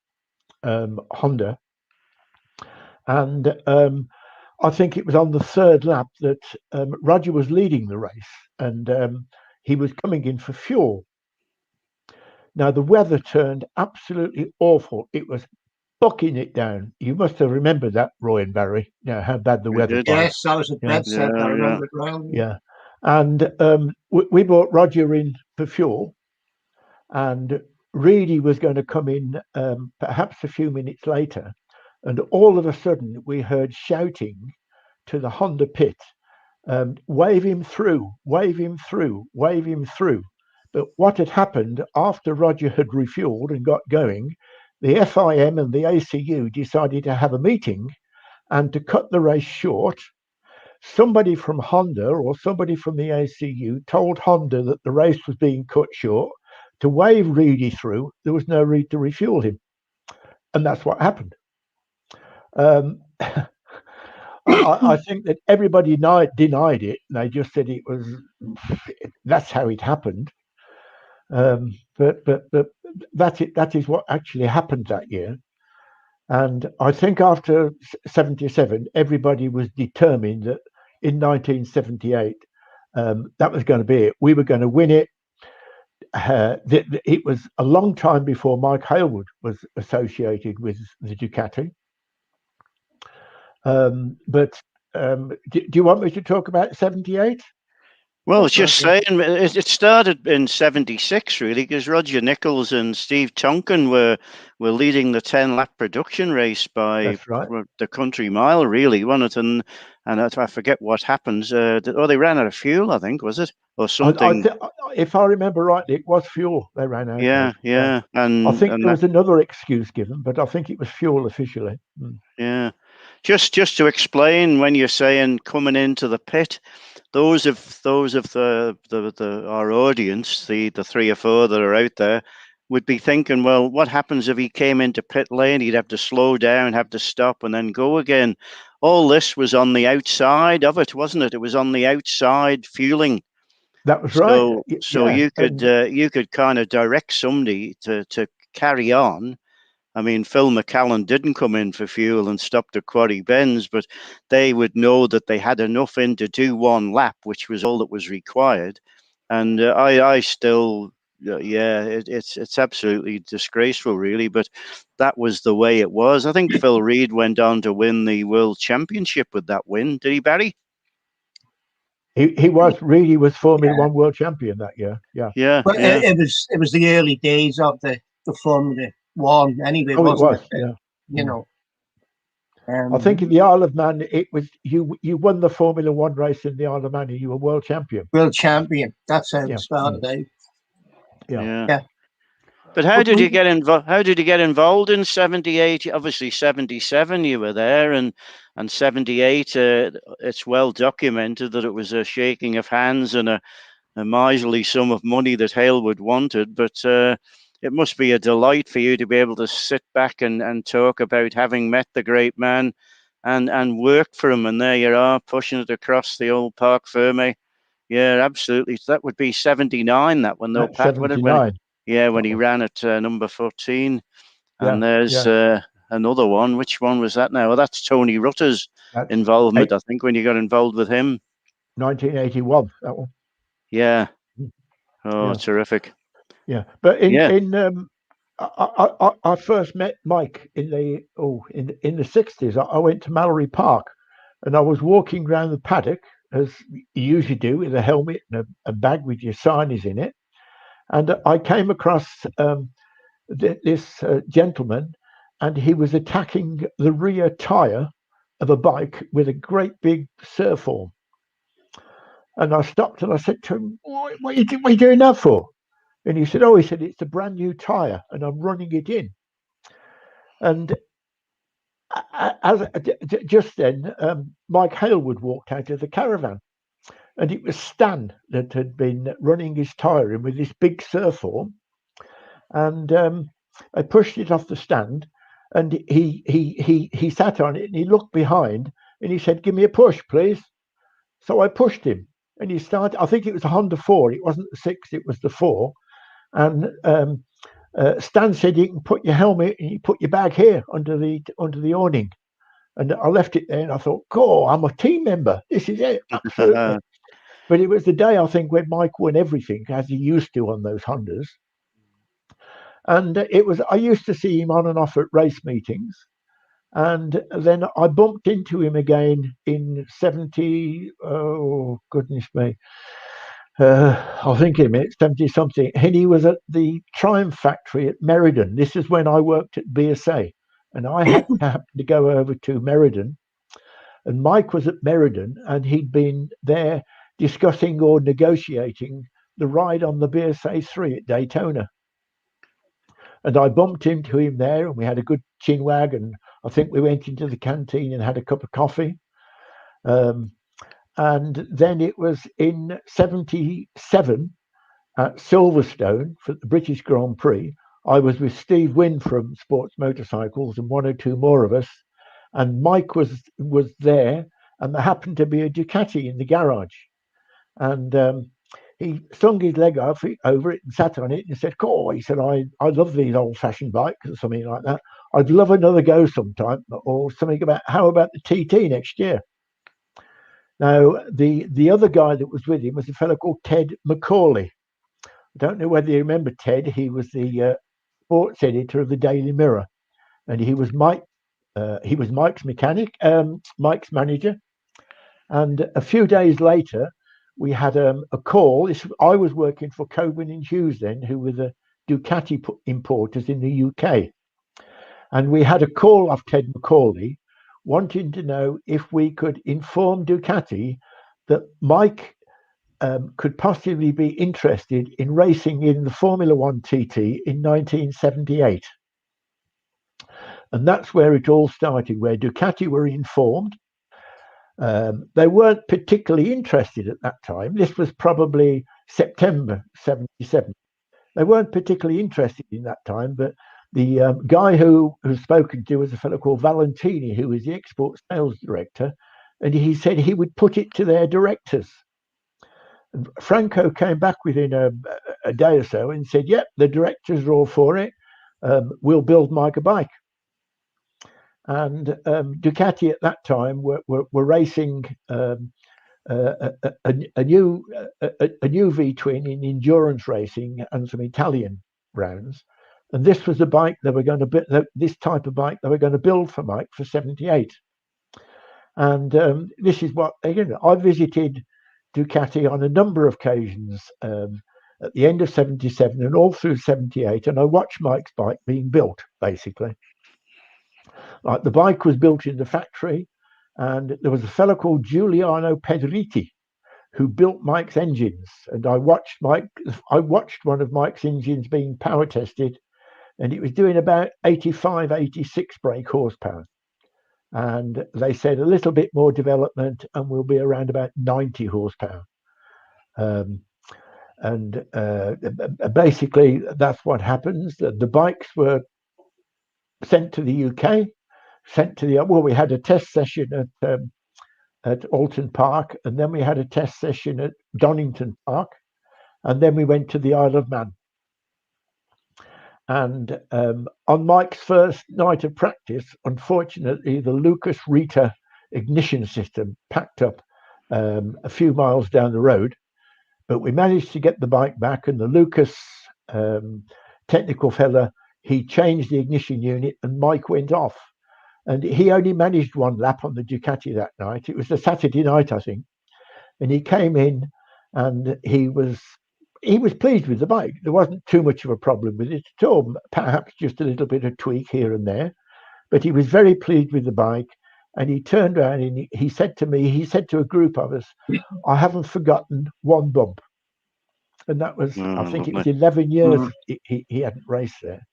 Honda, and I think it was on the third lap that Roger was leading the race, and he was coming in for fuel. Now the weather turned absolutely awful. It was bucking it down. You must have remembered that, Roy and Barry. How bad the weather was. Yes, I was at Yeah. bed set. I remember it well. Yeah, and we brought Roger in for fuel, and Reedy was going to come in perhaps a few minutes later, and all of a sudden we heard shouting to the Honda pit, wave him through, wave him through, wave him through. But what had happened after Roger had refueled and got going, the FIM and the ACU decided to have a meeting, and to cut the race short, somebody from Honda or somebody from the ACU told Honda that the race was being cut short, to wave Reedy through. There was no need to refuel him, and that's what happened. I think that everybody denied it. They just said it was, that's how it happened. But that is what actually happened that year. And I think after 77, everybody was determined that in 1978, that was going to be it. We were going to win it. It was a long time before Mike Hailwood was associated with the Ducati. But do you want me to talk about 78? Well, it's just saying it started in 76, really, because Roger Nichols and Steve Tonkin were leading the 10-lap production race by the country mile, really, wasn't it? And I forget what happens. They ran out of fuel, I think, was it? Or something. If I remember rightly, it was fuel they ran out of. Yeah. And I think there was another excuse given, but I think it was fuel officially. Yeah. Just to explain, when you're saying coming into the pit, those of our audience, the 3 or 4 that are out there, would be thinking, well, what happens if he came into pit lane? He'd have to slow down, have to stop, and then go again. All this was on the outside of it, wasn't it? It was on the outside fueling. That was right. So you could kind of direct somebody to carry on. I mean, Phil McCallan didn't come in for fuel and stopped at Quarry Bends, but they would know that they had enough in to do 1 lap, which was all that was required. And I still, it's absolutely disgraceful, really. But that was the way it was. I think Phil Reed went on to win the World Championship with that win. Did he, Barry? He was Formula One World Champion that year. Yeah. But it was the early days of the Formula One anyway. Wasn't it? Yeah. You know. I think in the Isle of Man, it was you won the Formula One race in the Isle of Man, and you were world champion. World champion. That's how it started out. Yeah. But how did you get involved? How did you get involved in 78? Obviously, 77 you were there, and 78. It's well documented that it was a shaking of hands and a miserly sum of money that Hailwood wanted. But it must be a delight for you to be able to sit back and talk about having met the great man and worked for him. And there you are, pushing it across the old Parc Ferme. Yeah, absolutely. So that would be 79, that one, though, Pat. 79. When he ran at number 14. And there's another one. Which one was that now? Well, that's Tony Rutter's involvement, I think, when you got involved with him. 1981, that one. Yeah. Oh, terrific. Yeah, but I first met Mike in the 60s. I went to Mallory Park, and I was walking around the paddock as you usually do, with a helmet and a bag with your signage in it, and I came across this gentleman, and he was attacking the rear tire of a bike with a great big surf arm. And I stopped and I said to him, "What are you doing that for?" And he said, it's a brand new tire and I'm running it in. And just then, Mike Hailwood walked out of the caravan, and it was Stan that had been running his tire in with this big surf arm. And I pushed it off the stand, and he sat on it, and he looked behind, and he said, "Give me a push, please." So I pushed him, and he started. I think it was a Honda 4. It wasn't the 6, it was the 4. And Stan said, "You can put your helmet and you put your bag here under the awning." And I left it there, and I thought, "Cool, I'm a team member. This is it, absolutely." But it was the day, I think, when Mike won everything, as he used to on those Hondas. And I used to see him on and off at race meetings. And then I bumped into him again in 70, oh, goodness me. I think he meant 70 something. And he was at the Triumph factory at Meriden. This is when I worked at BSA. And I happened to go over to Meriden. And Mike was at Meriden, and he'd been there discussing or negotiating the ride on the BSA 3 at Daytona. And I bumped into him there, and we had a good chinwag, and I think we went into the canteen and had a cup of coffee. And then it was in 77 at Silverstone for the British Grand Prix. I was with Steve Wynn from Sports Motorcycles and one or two more of us. And Mike was there, and there happened to be a Ducati in the garage. And he slung his leg over it and sat on it and said, "Cool." He said, I love these old-fashioned bikes," or something like that. "I'd love another go sometime," or something about, "How about the TT next year?" Now, the other guy that was with him was a fellow called Ted McCauley. I don't know whether you remember Ted. He was the sports editor of the Daily Mirror, and he was Mike's mechanic, Mike's manager. And a few days later, we had a call. I was working for Coburn and Hughes then, who were the Ducati importers in the UK. And we had a call off Ted McCauley wanting to know if we could inform Ducati that Mike could possibly be interested in racing in the Formula One TT in 1978. And that's where it all started, where Ducati were informed. They weren't particularly interested at that time. This was probably September 77. They weren't particularly interested in that time, but the guy who's spoken to was a fellow called Valentini, who was the export sales director, and he said he would put it to their directors. And Franco came back within a day or so and said, "Yep, the directors are all for it. We'll build Mike a bike." And Ducati at that time were racing a new V-twin in endurance racing and some Italian rounds. And this was the bike they were going to build. This type of bike they were going to build for Mike for 78. And this is what, again, I visited Ducati on a number of occasions at the end of 77 and all through 78, and I watched Mike's bike being built, basically. Like, the bike was built in the factory, and there was a fellow called Giuliano Pedriti who built Mike's engines. And I watched one of Mike's engines being power tested, and it was doing about 85, 86 brake horsepower. And they said a little bit more development and we'll be around about 90 horsepower. Basically, that's what happens. The bikes were sent to the UK, we had a test session at Alton Park, and then we had a test session at Donington Park, and then we went to the Isle of Man. And on Mike's first night of practice, unfortunately, the Lucas Rita ignition system packed up a few miles down the road, but we managed to get the bike back, and the Lucas technical fella, he changed the ignition unit, and Mike went off. And he only managed one lap on the Ducati that night. It was a Saturday night, I think. And he came in, and he was pleased with the bike. There wasn't too much of a problem with it at all, perhaps just a little bit of tweak here and there. But he was very pleased with the bike. And he turned around and he said to a group of us, "I haven't forgotten one bump." And that was, I think it was 11 years he hadn't raced there.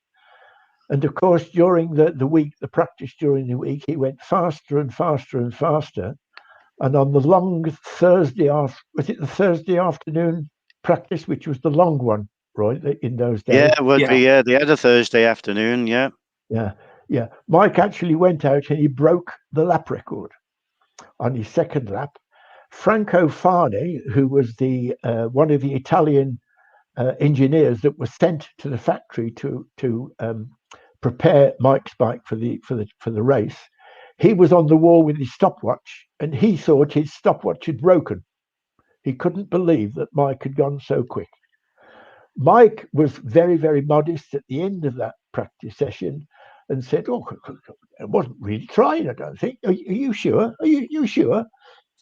And of course, during the week, the practice during the week, he went faster and faster and faster. And on the long Thursday afternoon practice, which was the long one, right, in those days? Yeah, it would be. Yeah, they had a Thursday afternoon. Yeah. Mike actually went out and he broke the lap record. on his second lap. Franco Fani, who was the one of the Italian engineers that was sent to the factory to prepare Mike's bike for the race, he was on the wall with his stopwatch, and he thought his stopwatch had broken. He couldn't believe that Mike had gone so quick. Mike was very, very modest at the end of that practice session and said, "Oh, I wasn't really trying, I don't think. Are you sure? Are you sure?"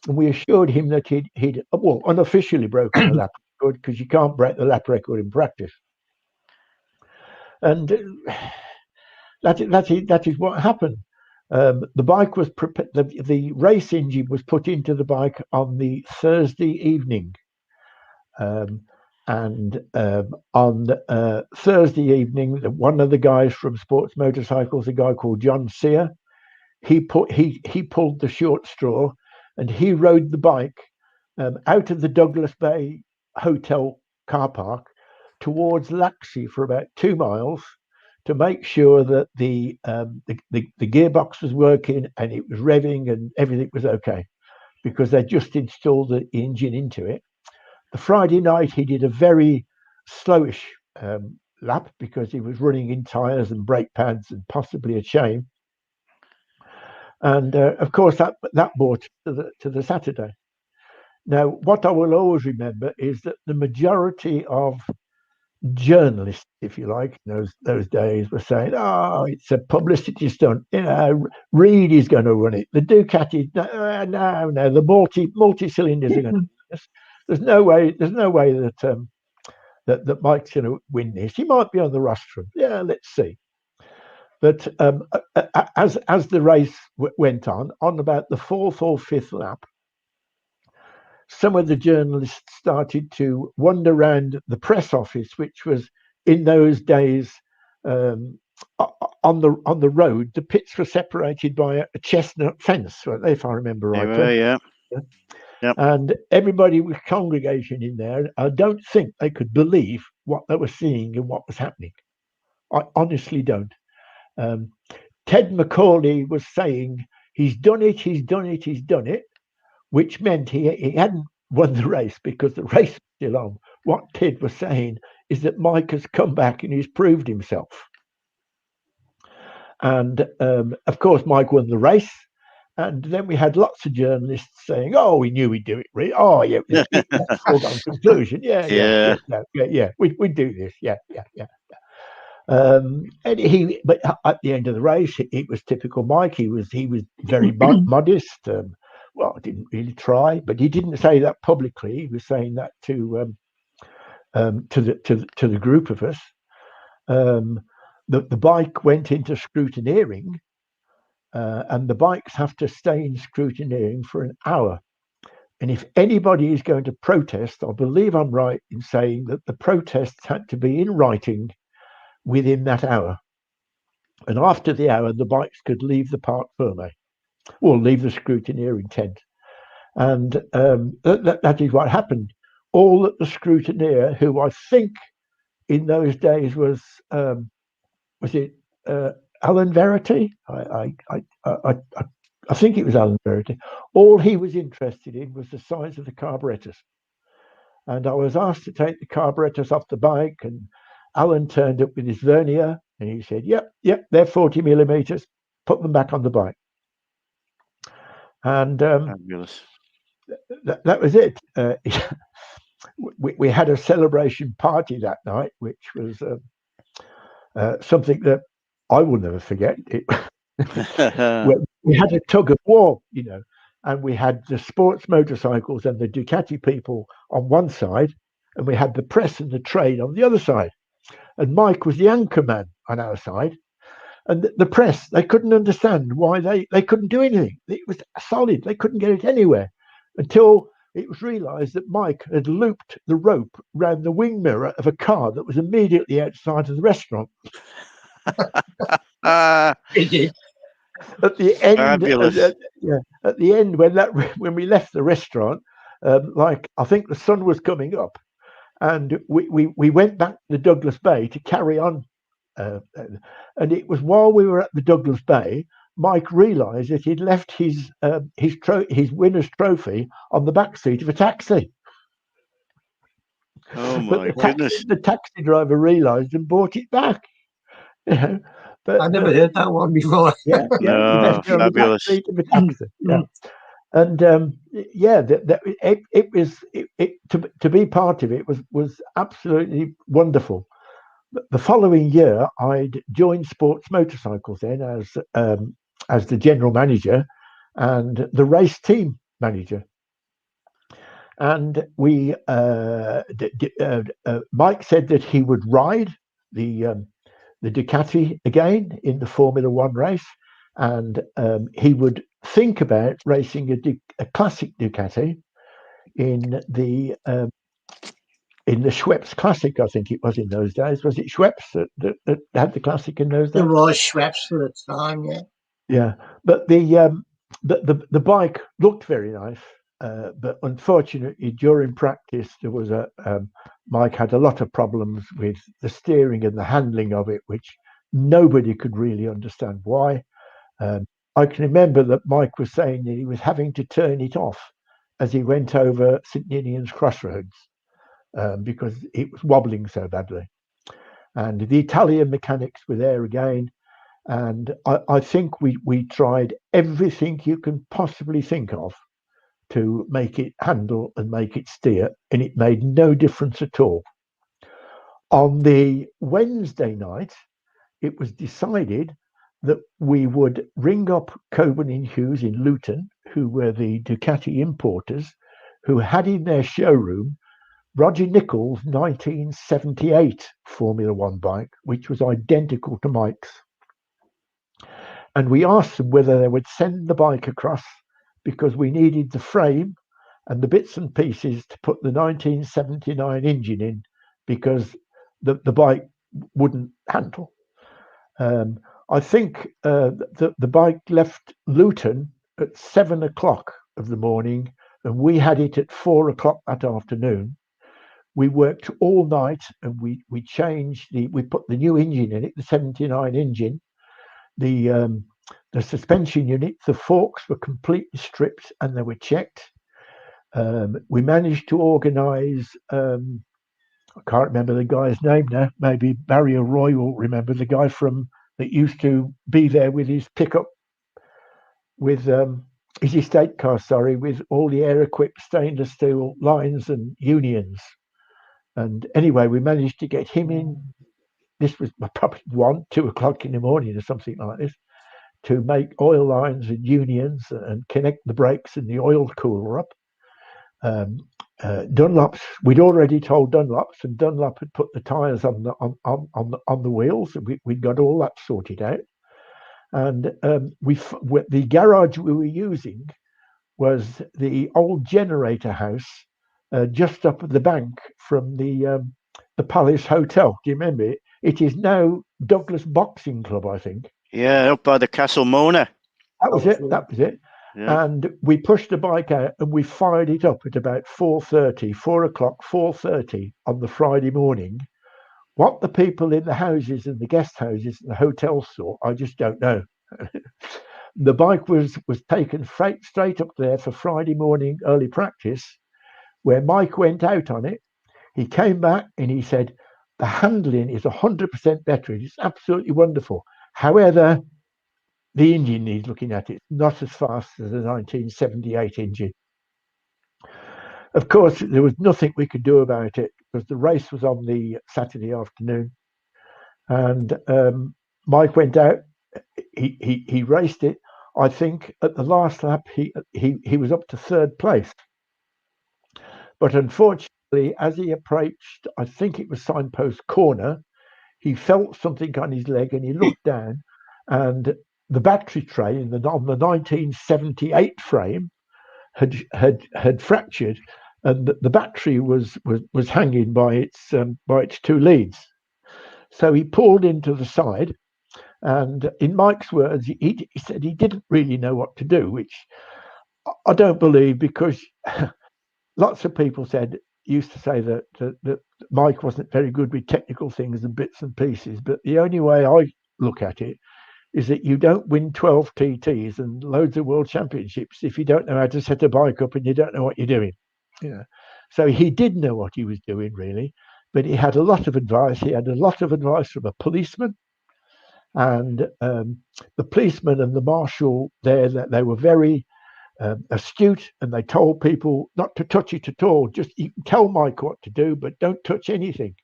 And we assured him that he'd well, unofficially broken the lap record, because you can't break the lap record in practice. And that is what happened. The bike was the race engine was put into the bike on the Thursday evening. And on Thursday evening, one of the guys from Sports Motorcycles, a guy called John Sear, he pulled the short straw, and he rode the bike out of the Douglas Bay Hotel car park towards Laxey for about 2 miles to make sure that the gearbox was working and it was revving and everything was okay, because they just installed the engine into it. The Friday night, he did a very slowish lap because he was running in tyres and brake pads and possibly a chain. And of course, that brought to the Saturday. Now, what I will always remember is that the majority of journalists, if you like, in those days, were saying, "Oh, it's a publicity stunt. Reed is going to run it. The Ducati, no, the multi-cylinders are going to do this. There's no way that that Mike's going to win this. He might be on the rostrum. Yeah, let's see." But as the race went on about the 4th or 5th lap, some of the journalists started to wander around the press office, which was in those days on the road. The pits were separated by a chestnut fence, if I remember rightly. Yeah. Yep. And everybody was congregation in there. I don't think they could believe what they were seeing and what was happening. I honestly don't. Ted McCauley was saying, he's done it, which meant he hadn't won the race because the race was still on. What Ted was saying is that Mike has come back and he's proved himself. And of course, Mike won the race. And then we had lots of journalists saying, "Oh, we knew we'd do it, really. Oh, yeah, it's a foregone conclusion. Yeah. We'd do this. Yeah. And but at the end of the race, it was typical Mike. He was very modest. Well, didn't really try, but he didn't say that publicly. He was saying that to the group of us. The bike went into scrutineering, and the bikes have to stay in scrutineering for an hour. And if anybody is going to protest, I believe I'm right in saying that the protests had to be in writing within that hour. And after the hour, the bikes could leave the parc fermé, or leave the scrutineering tent. And that is what happened. All that the scrutineer, who I think in those days was it Alan Verity? I think it was Alan Verity. All he was interested in was the size of the carburetors. And I was asked to take the carburetors off the bike, and Alan turned up with his vernier and he said, yep, they're 40 millimeters, put them back on the bike. And that was it. We had a celebration party that night, which was something that I will never forget. We had a tug of war, and we had the sports motorcycles and the Ducati people on one side, and we had the press and the trade on the other side. And Mike was the anchor man on our side. And the press, they couldn't understand why they couldn't do anything. It was solid. They couldn't get it anywhere until it was realized that Mike had looped the rope around the wing mirror of a car that was immediately outside of the restaurant. At the end, at the end, when we left the restaurant, I think the sun was coming up, and we went back to the Douglas Bay to carry on. And it was while we were at the Douglas Bay, Mike realised that he'd left his winner's trophy on the back seat of a taxi. Oh But my goodness! the taxi driver realised and bought it back. But I never heard that one before. yeah, he No, left it on the back fabulous. seat of a taxi. Yeah. And to be part of it was absolutely wonderful. The following year, I'd joined Sports Motorcycles then as the general manager and the race team manager. And we Mike said that he would ride the Ducati again in the Formula One race, and he would think about racing a classic Ducati in the Schweppes Classic. I think it was in those days. Was it Schweppes that had the classic in those days? There was Schweppes for the time, yeah. Yeah, but the bike looked very nice, but unfortunately during practice there was Mike had a lot of problems with the steering and the handling of it, which nobody could really understand why. I can remember that Mike was saying that he was having to turn it off as he went over St Ninian's Crossroads because it was wobbling so badly. And the Italian mechanics were there again. And I think we tried everything you can possibly think of to make it handle and make it steer, and it made no difference at all. On the Wednesday night, it was decided that we would ring up Coburn and Hughes in Luton, who were the Ducati importers, who had in their showroom Roger Nichols' 1978 Formula One bike, which was identical to Mike's. And we asked them whether they would send the bike across because we needed the frame and the bits and pieces to put the 1979 engine in because the bike wouldn't handle. I think the bike left Luton at 7 o'clock of the morning, and we had it at 4 o'clock that afternoon. We worked all night, and we put the new engine in it, the 79 engine. The suspension units, the forks were completely stripped and they were checked. We managed to organise, I can't remember the guy's name now, maybe Barry or Roy will remember, the guy that used to be there with his pickup, with his estate car, with all the air-equipped stainless steel lines and unions. And anyway, we managed to get him in. This was probably 2 o'clock in the morning or something like this, to make oil lines and unions and connect the brakes and the oil cooler up. Dunlop's, we'd already told Dunlop's, and Dunlop had put the tyres on the wheels. We'd got all that sorted out. And the garage we were using was the old generator house just up at the bank from the Palace Hotel. Do you remember it? It is now Douglas Boxing Club, I think. Yeah, up by the Castle Mona. That was it. Yeah. And we pushed the bike out and we fired it up at about 4:30 on the Friday morning. What the people in the houses and the guest houses and the hotels saw, I just don't know. The bike was taken straight up there for Friday morning early practice, where Mike went out on it. He came back and he said, the handling is 100% better. It's absolutely wonderful. However, the engine needs looking at. It's not as fast as the 1978 engine. Of course, there was nothing we could do about it because the race was on the Saturday afternoon. And Mike went out. He raced it. I think at the last lap, he was up to third place. But unfortunately, as he approached, I think it was Signpost Corner, he felt something on his leg and he looked down, and the battery tray on the 1978 frame had fractured, and the battery was hanging by its two leads. So he pulled into the side, and in Mike's words, he said he didn't really know what to do, which I don't believe, because lots of people used to say that Mike wasn't very good with technical things and bits and pieces. But the only way I look at it is that you don't win 12 TTs and loads of world championships if you don't know how to set a bike up and you don't know what you're doing. So he did know what he was doing, really, but he had a lot of advice. He had a lot of advice from a policeman, and the policeman and the marshal there, that they were very astute, and they told people not to touch it at all. Just you can tell Mike what to do, but don't touch anything.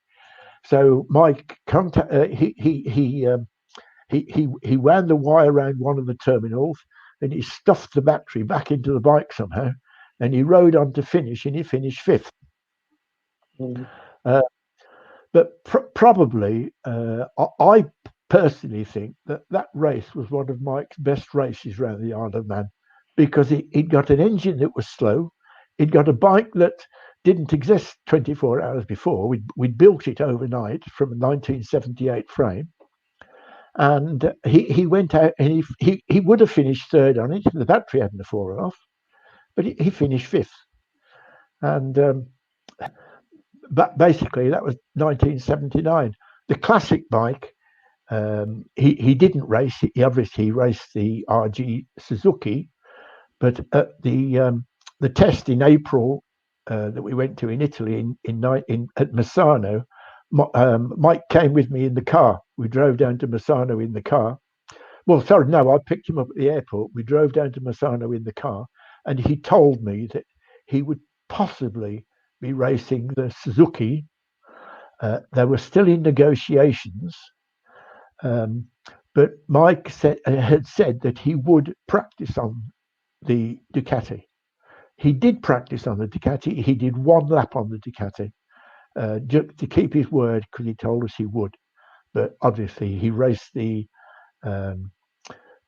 So Mike he wound the wire around one of the terminals, and he stuffed the battery back into the bike somehow, and he rode on to finish, and he finished 5th. But probably, I personally think that race was one of Mike's best races around the Isle of Man, because he'd got an engine that was slow. He'd got a bike that didn't exist 24 hours before. We'd built it overnight from a 1978 frame. And he went out, and he would have finished 3rd on it if the battery hadn't fallen off, but he finished 5th. And but basically that was 1979. The classic bike, he didn't race it. He obviously raced the RG Suzuki, but at the test in April that we went to in Italy at Misano, Mike came with me in the car. We drove down to Misano in the car. Well, sorry, no, I picked him up at the airport. We drove down to Misano in the car, and he told me that he would possibly be racing the Suzuki. They were still in negotiations, but Mike had said that he would practice on the Ducati. He did practice on the Ducati. He did 1 lap on the Ducati, just to keep his word, because he told us he would. But obviously, he raced the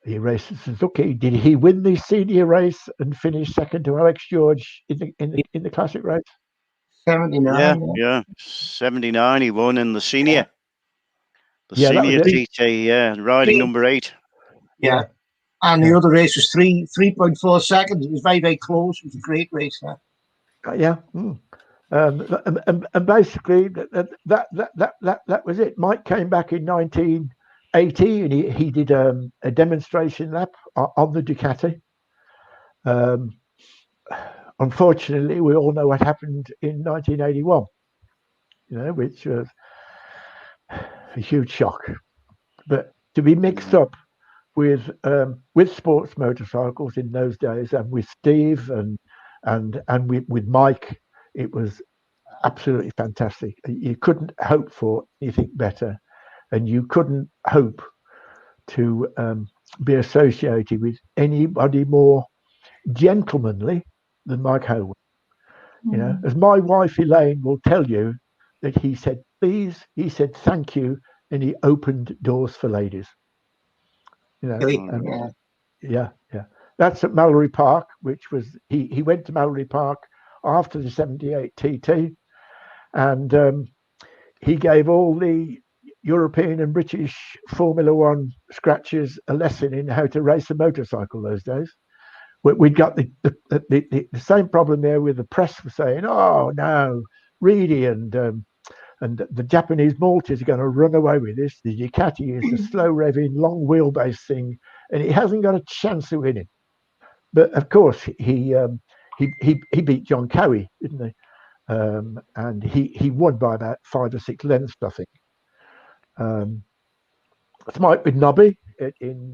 Suzuki. Did he win the senior race and finish 2nd to Alex George in the classic race? 79. Yeah, 79. He won in the senior. Yeah, Senior TT, riding number 8. Yeah. And the other race was 3.4 seconds. It was very, very close. It was a great race. Yeah. And basically that was it. Mike came back in 1980, and he did a demonstration lap on the Ducati. Unfortunately, we all know what happened in 1981, which was a huge shock. But to be mixed up with sports motorcycles in those days, and with Steve and with Mike, it was absolutely fantastic. You couldn't hope for anything better, and you couldn't hope to be associated with anybody more gentlemanly than Mike Hailwood. As my wife Elaine will tell you, that he said please, he said thank you, and he opened doors for ladies. Yeah. That's at Mallory Park, which was he went to Mallory Park after the 78 TT, and he gave all the European and British Formula One scratchers a lesson in how to race a motorcycle those days. We'd got the same problem there with the press for saying, oh no, Reedy and the Japanese Maltese are going to run away with this. The Ducati is a slow revving, long wheelbase thing, and it hasn't got a chance of winning. But of course, he beat John Cowie, didn't he? And he won by about 5 or 6 lengths, I think. It's Mike with Nobby in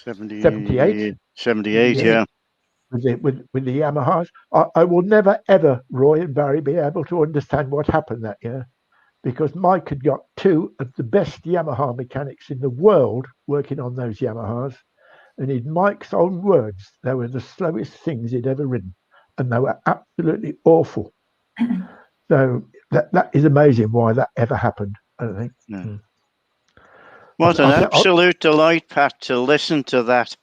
78. 78, yeah. With the Yamahas. I will never, ever, Roy and Barry, be able to understand what happened that year, because Mike had got 2 of the best Yamaha mechanics in the world working on those Yamahas. And in Mike's own words, they were the slowest things he'd ever ridden, and they were absolutely awful. So that is amazing why that ever happened, I think. Yeah. What an absolute delight, Pat, to listen to that.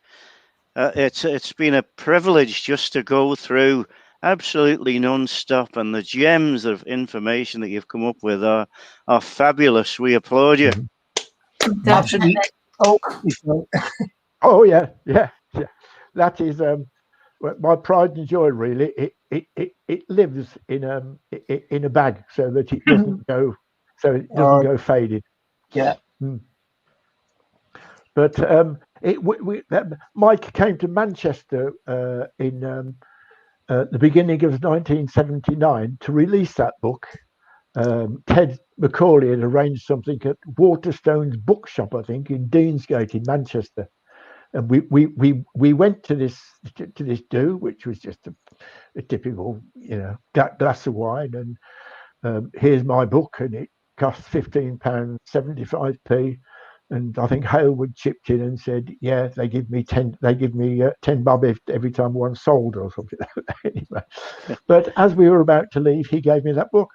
It's been a privilege just to go through absolutely non-stop, and the gems of information that you've come up with are fabulous. We applaud you. Absolutely. Oh yeah. That is my pride and joy. Really, it lives in a bag, so that it doesn't go, go faded. Yeah. But Mike came to Manchester in the beginning of 1979 to release that book. Ted Macaulay had arranged something at Waterstone's bookshop, I think, in Deansgate in Manchester, and we went to this do, which was just a typical, glass of wine, and here's my book, and it cost £15.75p. And I think Hailwood chipped in and said, "Yeah, they give me 10 bob every time one sold or something." Anyway, but as we were about to leave, he gave me that book,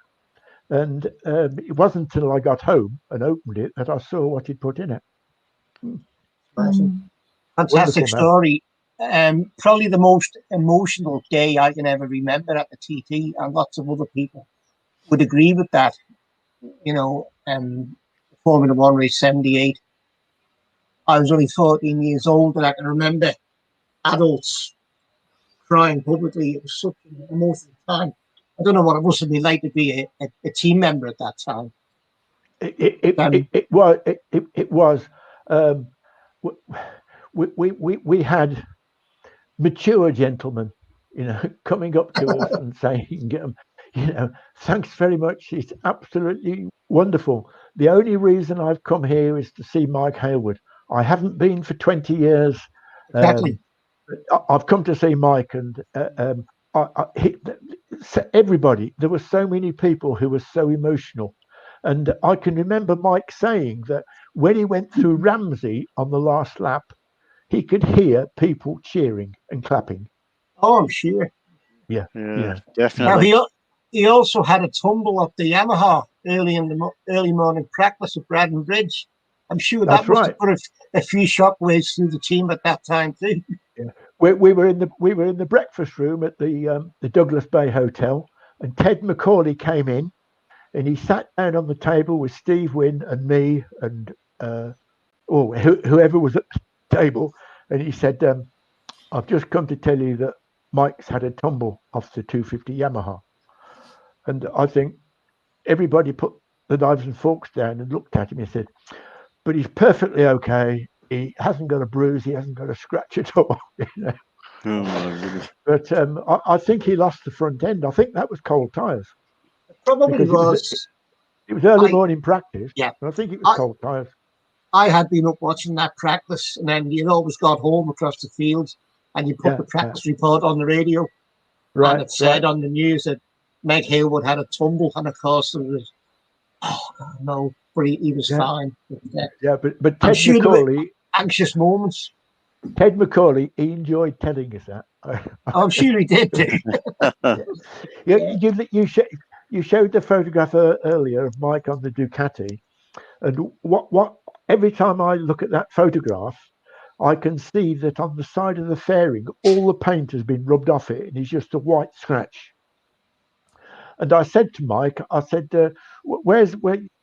and it wasn't until I got home and opened it that I saw what he'd put in it. Fantastic story. Probably the most emotional day I can ever remember at the TT, and lots of other people would agree with that. Formula One race 78. I was only 14 years old, and I can remember adults crying publicly. It was such an emotional time. I don't know what it must have been like to be a team member at that time. It was. We had mature gentlemen, coming up to us and saying, "Thanks very much. It's absolutely wonderful. The only reason I've come here is to see Mike Hailwood. I haven't been for 20 years. Exactly. I've come to see Mike." And everybody, there were so many people who were so emotional. And I can remember Mike saying that when he went through Ramsey on the last lap, he could hear people cheering and clapping. Oh, I'm sure. Yeah, definitely. Now, he also had a tumble up the Yamaha early morning practice at Braddon Bridge. I'm sure that must have put a few shockwaves through the team at that time too. Yeah, we were in the breakfast room at the Douglas Bay Hotel, and Ted Macaulay came in, and he sat down on the table with Steve Wynn and me and whoever was at the table, and he said, "I've just come to tell you that Mike's had a tumble off the 250 Yamaha." And I think everybody put the knives and forks down and looked at him and said, "But he's perfectly okay. He hasn't got a bruise. He hasn't got a scratch at all." Oh my goodness. But I think he lost the front end. I think that was cold tyres. Probably was. It was early morning practice. Yeah. I think it was cold tyres. I had been up watching that practice, and then you always got home across the field and you put the practice report on the radio. Right. And it said on the news that Meg Hailwood had a tumble, and of course there was, no, but he was fine. But Ted Macaulay, anxious moments. Ted Macaulay, he enjoyed telling us that. I'm sure he did. You showed the photograph earlier of Mike on the Ducati, and what every time I look at that photograph, I can see that on the side of the fairing, all the paint has been rubbed off it, and it's just a white scratch. And I said to Mike, I said, where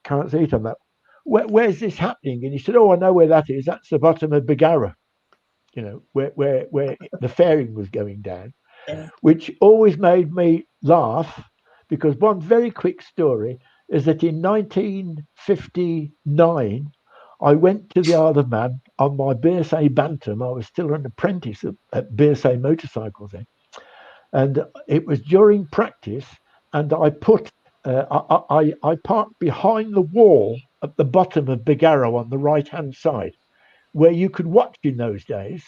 can't see it on that. Where's this happening? And he said, "Oh, I know where that is. That's the bottom of Bagara, where the fairing was going down," which always made me laugh, because one very quick story is that in 1959, I went to the Isle of Man on my Bearsay Bantam. I was still an apprentice at Bearsay Motorcycles then. And it was during practice, and I put I parked behind the wall at the bottom of Bagaro on the right-hand side, where you could watch in those days.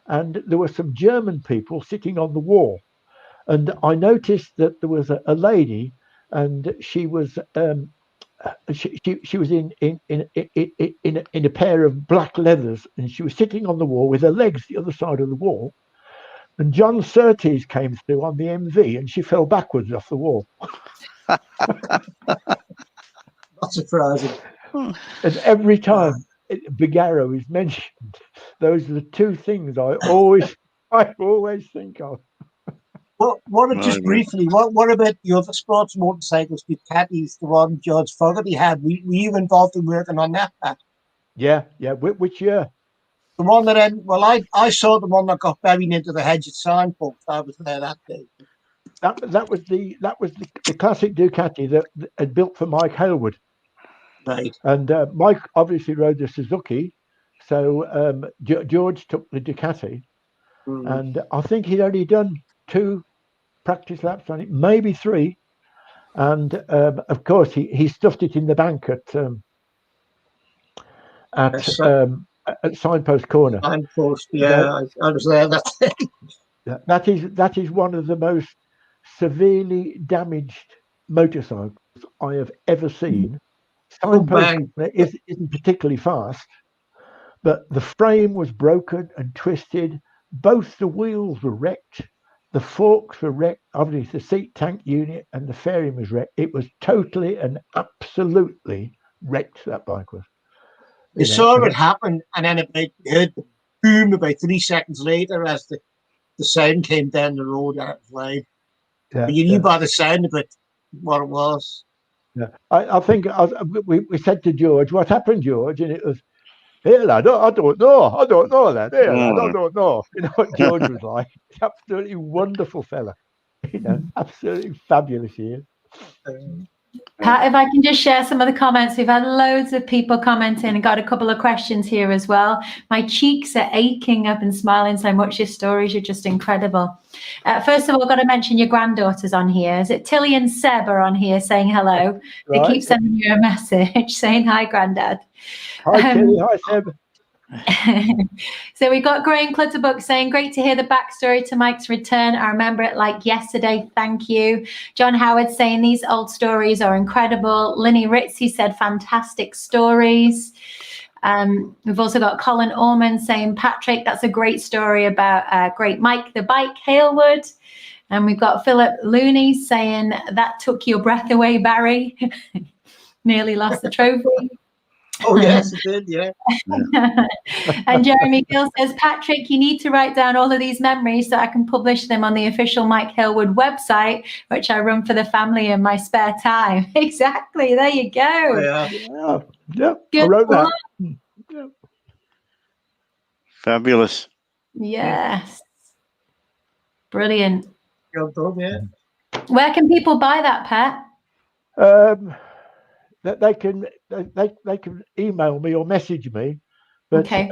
And there were some German people sitting on the wall. And I noticed that there was a lady, and she was she was in a pair of black leathers, and she was sitting on the wall with her legs the other side of the wall. And John Surtees came through on the MV, and she fell backwards off the wall. Not surprising. And every time Bagaro is mentioned, those are the two things I always think of. Just briefly, what about the other sports motorcycles, Ducatis, the one George Fogarty had? Were you involved in working on that? Yeah. Which year? The one that I saw the one that got buried into the hedge at Signpost. I was there that day. That was the classic Ducati that had built for Mike Hailwood. Right. And Mike obviously rode the Suzuki, so George took the Ducati, and I think he'd only done 2 practice laps on it, maybe 3, and of course he stuffed it in the bank at Signpost Corner. Signpost, yeah, I was there that day. That is one of the most severely damaged motorcycles I have ever seen. Signpost isn't particularly fast, but the frame was broken and twisted. Both the wheels were wrecked. The forks were wrecked. Obviously, the seat tank unit and the fairing was wrecked. It was totally and absolutely wrecked, that bike was. You saw it happen, and then you heard the boom about 3 seconds later as the sound came down the road and it played. But you knew by the sound of it what it was. Yeah, I think we said to George, "What happened, George?" And it was, "Hey lad, I don't know, lad. Hey lad, I don't know." You know what George was like? Absolutely wonderful fella. You know, absolutely fabulous he is. Pat, if I can just share some of the comments. We've had loads of people commenting and got a couple of questions here as well. My cheeks are aching up and smiling so much. Your stories are just incredible. First of all, I've got to mention your granddaughters on here. Is it Tilly and Seb are on here saying hello? They keep sending you a message saying hi, Grandad. Hi, Tilly. Hi, Seb. So we got Graham Clutterbuck saying, great to hear the backstory to Mike's return. I remember it like yesterday. Thank you. John Howard saying these old stories are incredible. Linny Ritzy said fantastic stories. We've also got Colin Orman saying, Patrick, that's a great story about great Mike the bike, Halewood. And we've got Philip Looney saying that took your breath away, Barry. Nearly lost the trophy. Oh, yes, it did, yeah. And Jeremy Gill says, Patrick, you need to write down all of these memories so I can publish them on the official Mike Halewood website, which I run for the family in my spare time. Exactly. There you go. Oh, yeah. I wrote that. Yeah. Fabulous. Yes. Brilliant. Well done, yeah. Where can people buy that, Pat? That they can email me or message me, but okay.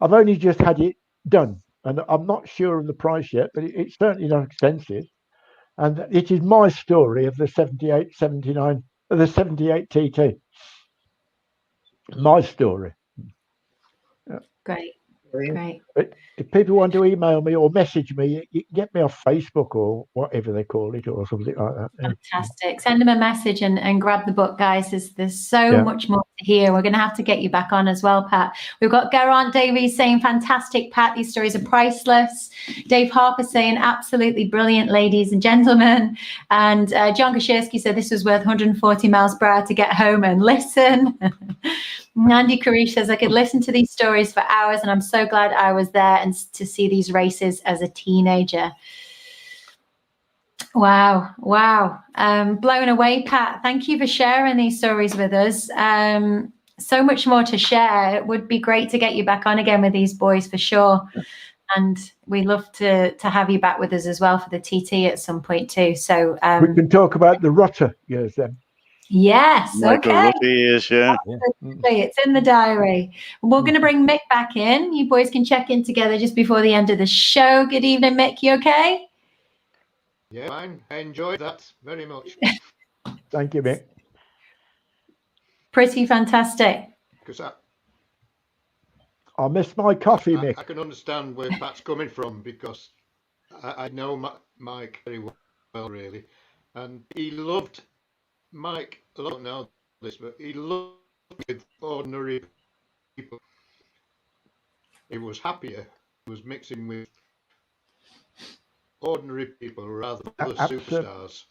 I've only just had it done, and I'm not sure of the price yet, but it's certainly not expensive, and it is my story of the 78, 79, of the 78 TT. My story. Yeah. Great. Great. But if people want to email me or message me, you can get me off Facebook or whatever they call it or something like that. Fantastic. Send them a message and grab the book, guys. There's so much more to hear. We're going to have to get you back on as well, Pat. We've got Garant Davies saying, fantastic, Pat. These stories are priceless. Dave Harper saying, absolutely brilliant, ladies and gentlemen. And John Kashirski said this was worth 140 miles per hour to get home and listen. Andy Karish says, I could listen to these stories for hours, and I'm so glad I was there and to see these races as a teenager. Wow. Blown away, Pat. Thank you for sharing these stories with us. So much more to share. It would be great to get you back on again with these boys for sure. And we love to have you back with us as well for the TT at some point too. So we can talk about the Rutter years then. Yes, Michael okay. Rutti is, yeah. It's in the diary. We're going to bring Mick back in. You boys can check in together just before the end of the show. Good evening, Mick. You okay? Yeah, fine. I enjoyed that very much. Thank you, Mick. Pretty fantastic. Because I miss my coffee, Mick. I can understand where Pat's coming from, because I know Mike very well, really. And he loved Mike, I don't know this, but he loved with ordinary people. He was happier. He was mixing with ordinary people rather than superstars.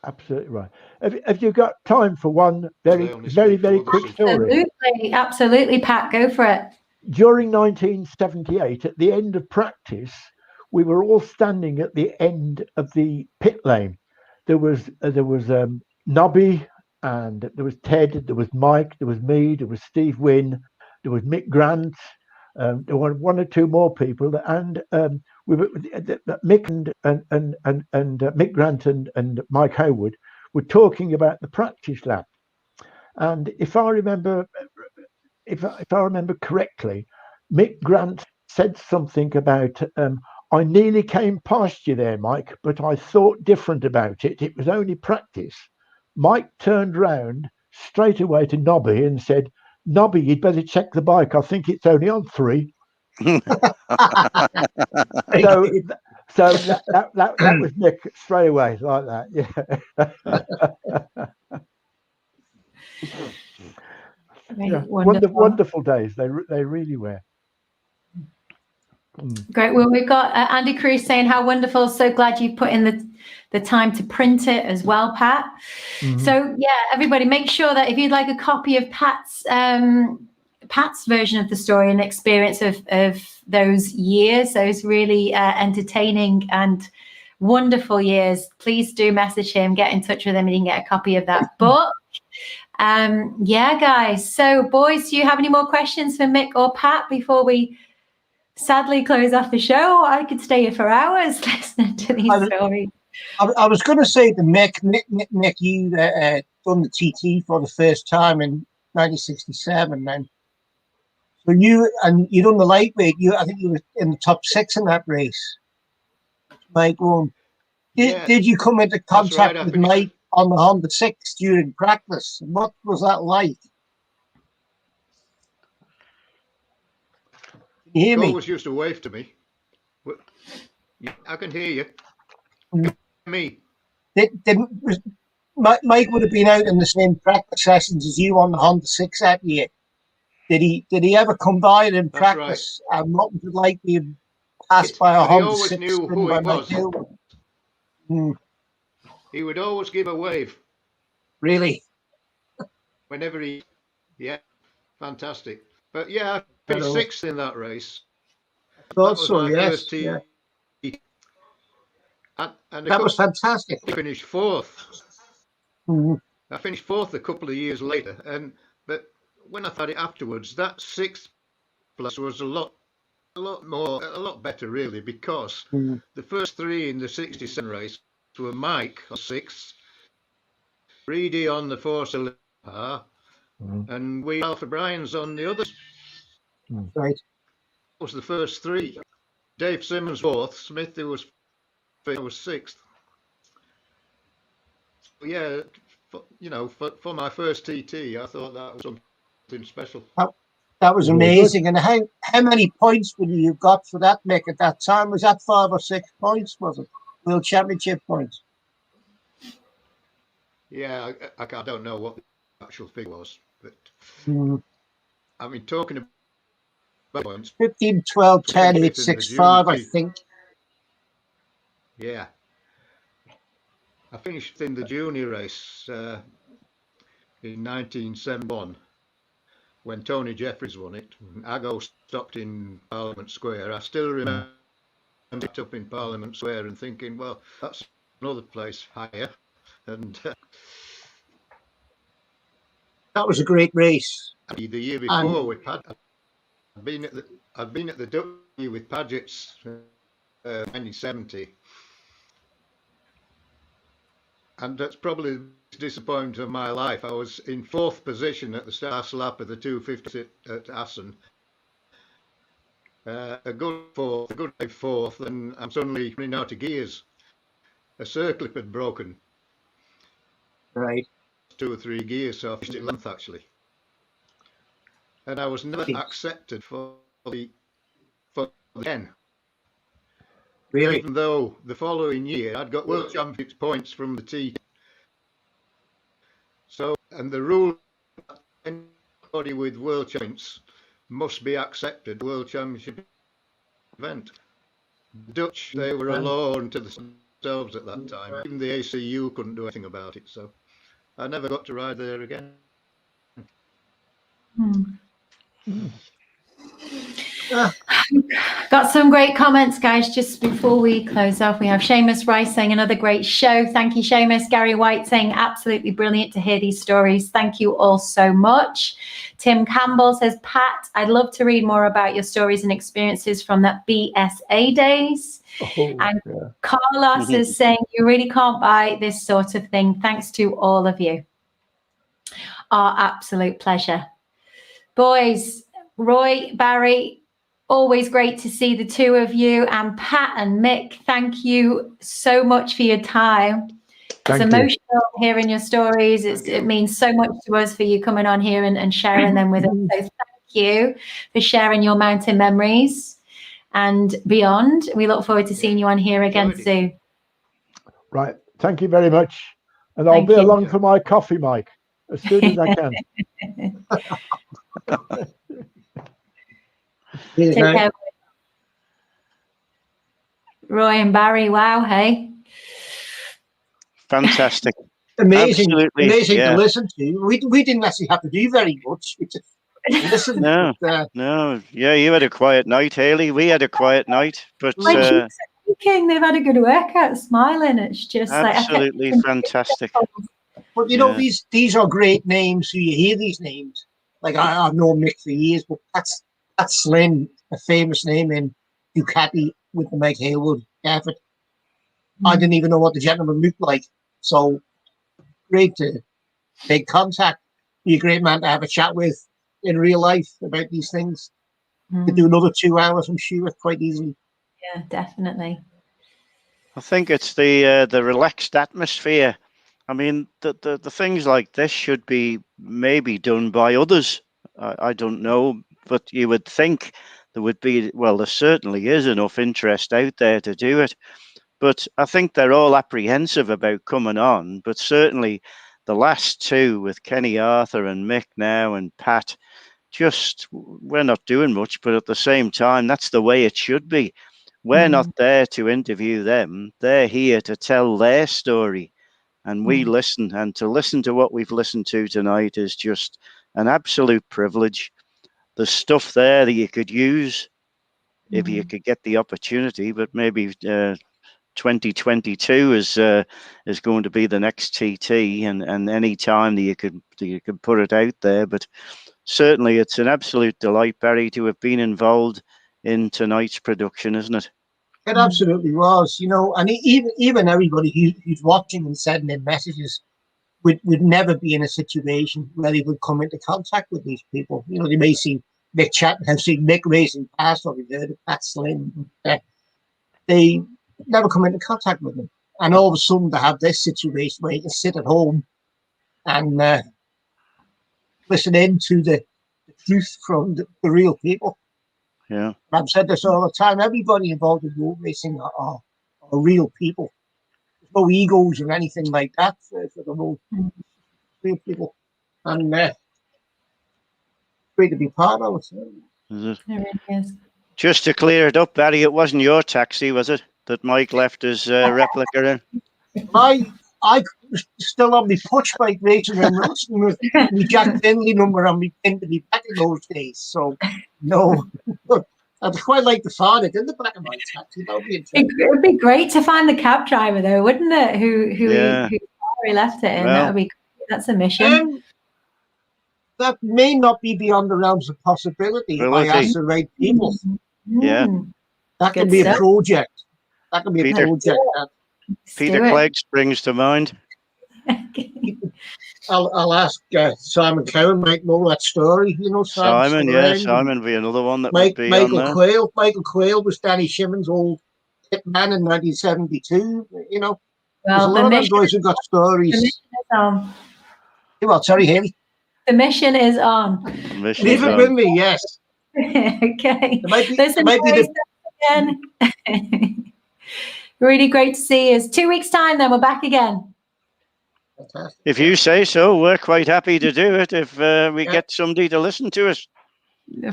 Absolutely right. Have you got time for one very quick story? Absolutely, Pat. Go for it. During 1978, at the end of practice, we were all standing at the end of the pit lane. There was Nobby, and there was Ted, there was Mike, there was me, there was Steve Wynn, there was Mick Grant, there were one or two more people, and we were Mick and Mick Grant and Mike Halewood were talking about the practice lap, And if I remember correctly, Mick Grant said something about, I nearly came past you there, Mike, but I thought different about it. It was only practice. Mike turned round straight away to Nobby and said, Nobby, you'd better check the bike. I think it's only on 3. So that was Mick straight away like that. Yeah. Wonderful days. They really were. Great. Well, we've got Andy Cruz saying how wonderful. So glad you put in the time to print it as well, Pat. So yeah, everybody, make sure that if you'd like a copy of Pat's version of the story and experience of those years, those really entertaining and wonderful years, please do message him, get in touch with him, and you can get a copy of that book. Yeah, guys. So, boys, do you have any more questions for Mick or Pat before we sadly close off the show? I could stay here for hours listening to these stories. I was going to say to Mick, you done the TT for the first time in 1967, then. So you done the lightweight. I think you were in the top 6 in that race. Mike won. Did you come into contact with Mike on the Honda 6 during practice? What was that like? Can you hear me? He always used to wave to me. I can hear you. Me. Mike would have been out in the same practice sessions as you on the Honda 6 that year. Did he ever come by it in practice? Right. And what was it like being passed by a Honda 6? He always knew who it was. He would always give a wave. Really? Whenever fantastic. But yeah, I finished 6th in that race. I thought so, yes. Yeah. And that was fantastic. I finished 4th. I finished 4th a couple of years later, but when I thought it afterwards, that 6th place was a lot better really, because the first 3 in the 67 race were Mike on 6th, Reedy on the 4-cylinder car, and Alpha Bryans on the others. Right. That was the first 3. Dave Simmons 4th, Smith who was 5th, was 6th. So yeah, for my first TT, I thought that was something special. That was amazing. And how many points would you have got for that, Mick, at that time? Was that 5 or 6 points, was it? World Championship points? Yeah, I don't know what the actual figure was, but I mean, talking about points, 15, 12, 10, 8, 6, 5, I think. Yeah. I finished in the junior race in 1971 when Tony Jeffries won it. Aggo stopped in Parliament Square. I still remember it up in Parliament Square and thinking, well, that's another place higher. And that was a great race. The year before with Paget, I'd been at the W with Paget's 1970. And that's probably the disappointment of my life. I was in 4th position at the start lap of the 250 at Assen. A good 4th, and I'm suddenly running out of gears. A circlip had broken. Right. 2 or 3 gears, so I finished at 11th actually. And I was never accepted for the 10. Really? Even though the following year I'd got World Championship points from the T. So, and the rule, anybody with World Champions must be accepted World Championship event. The Dutch, they were alone to themselves at that time. Even the ACU couldn't do anything about it. So I never got to ride there again. Got some great comments, guys. Just before we close off, we have Seamus Rice saying another great show. Thank you, Seamus. Gary White saying absolutely brilliant to hear these stories. Thank you all so much. Tim Campbell says, Pat, I'd love to read more about your stories and experiences from that BSA days. And Carlos is saying, you really can't buy this sort of thing. Thanks to all of you. Our absolute pleasure. Boys, Roy, Barry, always great to see the two of you. And Pat and Mick, thank you so much for your time. It's emotional hearing your stories. It means so much to us for you coming on here and sharing them with us. So thank you for sharing your mountain memories and beyond. We look forward to seeing you on here again soon. Right. Thank you very much. And I'll be along for my coffee, Mike, as soon as I can. Take care. Roy and Barry, wow, hey. Fantastic. Amazing. Absolutely, amazing yeah. to listen to. We didn't actually have to do very much. We just listened. No, no. Yeah, you had a quiet night, Hailey. We had a quiet night. But King, they've had a good workout, smiling. It's just absolutely fantastic. But you know, these are great names. So you hear these names. Like I've known Mick for years, but that's Slinn, a famous name in Ducati with the Meg Haywood effort. I didn't even know what the gentleman looked like. So great to make contact. Be a great man to have a chat with in real life about these things. Could do another 2 hours, I'm sure, quite easily. Yeah, definitely. I think it's the relaxed atmosphere. I mean, the things like this should be maybe done by others. I don't know, but you would think there would be, well, there certainly is enough interest out there to do it. But I think they're all apprehensive about coming on. But certainly the last two with Kenny Arthur and Mick now and Pat, we're not doing much, but at the same time, that's the way it should be. We're not there to interview them. They're here to tell their story. And we listen, and to listen to what we've listened to tonight is just an absolute privilege. There's stuff there that you could use if you could get the opportunity, but maybe 2022 is going to be the next TT, and any time that you could put it out there. But certainly, it's an absolute delight, Barry, to have been involved in tonight's production, isn't it? It absolutely was, you know, and even everybody who's watching and sending in messages would never be in a situation where they would come into contact with these people. You know, they may see Mick Chatterton, have seen Mick racing past, or they've heard of Pat Slinn. They never come into contact with them. And all of a sudden they have this situation where you can sit at home and listen in to the truth from the real people. Yeah. I've said this all the time. Everybody involved in road racing are real people. There's no egos or anything like that for the road. Real people. And great to be part of it. Is it? Just to clear it up, Barry, it wasn't your taxi, was it, that Mike left his replica in? I was still on my push bike racing around Wilson with my Jack Finley number on me pin to be back in those days. So, no. I'd quite like to find it in the back of my taxi. That would be interesting. It would be great to find the cab driver, though, wouldn't it? Who he left it in. Well, that would be. That's a mission. That may not be beyond the realms of possibility if I ask the right people. Yeah. That could be a project. That could be a project. Peter Clegg springs to mind. I'll ask Simon Cowan, might know that story. You know, Simon would be another one that would be Michael on there. Quayle. Michael Quayle was Danny Shimon's old hitman in 1972. You know, there's a lot of them boys who got stories. Well, sorry, Hailey. The mission is on. Leave it with me, yes. Okay. It might be again. Really great to see you. 2 weeks' time, then we're back again. Fantastic. If you say so, we're quite happy to do it if we get somebody to listen to us.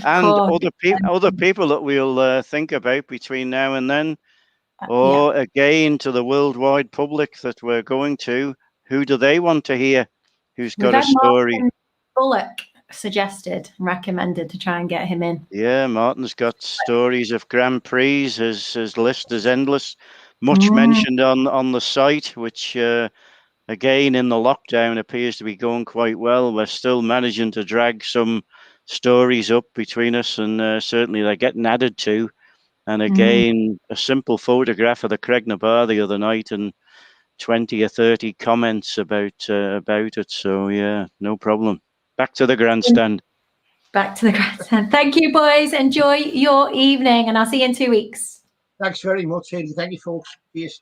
Other people that we'll think about between now and then. Or again, to the worldwide public that we're going to, who do they want to hear? Who's got a story? Martin Bullock suggested, recommended to try and get him in. Yeah, Martin's got stories of Grand Prix. His list is endless. Much mentioned on the site, which again in the lockdown appears to be going quite well. We're still managing to drag some stories up between us, and certainly they're getting added to. And again, a simple photograph of the Cregna Bar the other night, and 20 or 30 comments about it. So yeah, no problem. Back to the grandstand. Back to the grandstand. Thank you, boys. Enjoy your evening, and I'll see you in 2 weeks. Thanks very much, Hailey. Thank you, folks. Peace.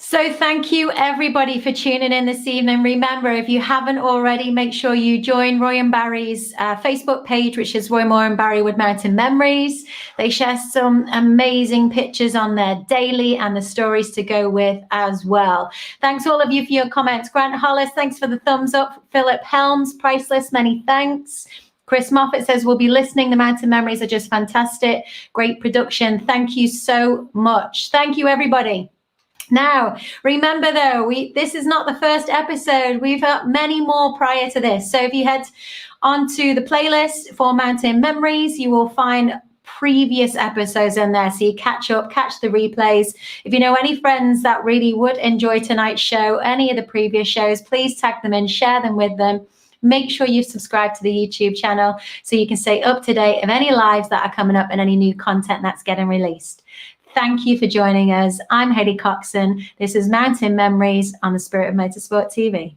So thank you everybody for tuning in this evening. Remember, if you haven't already, make sure you join Roy and Barry's Facebook page, which is Roy Moore and Barry Wood Mountain Memories. They share some amazing pictures on there daily and the stories to go with as well. Thanks all of you for your comments. Grant Hollis, thanks for the thumbs up. Philip Helms, priceless, many thanks. Chris Moffat says, we'll be listening. The Mountain Memories are just fantastic. Great production. Thank you so much. Thank you, everybody. Now, remember though, this is not the first episode. We've got many more prior to this. So if you head onto the playlist for Mountain Memories, you will find previous episodes in there. So you catch up, catch the replays. If you know any friends that really would enjoy tonight's show, any of the previous shows, please tag them in, share them with them. Make sure you subscribe to the YouTube channel so you can stay up to date of any lives that are coming up and any new content that's getting released. Thank you for joining us. I'm Hailey Coxon. This is Mountain Memories on the Spirit of Motorsport TV.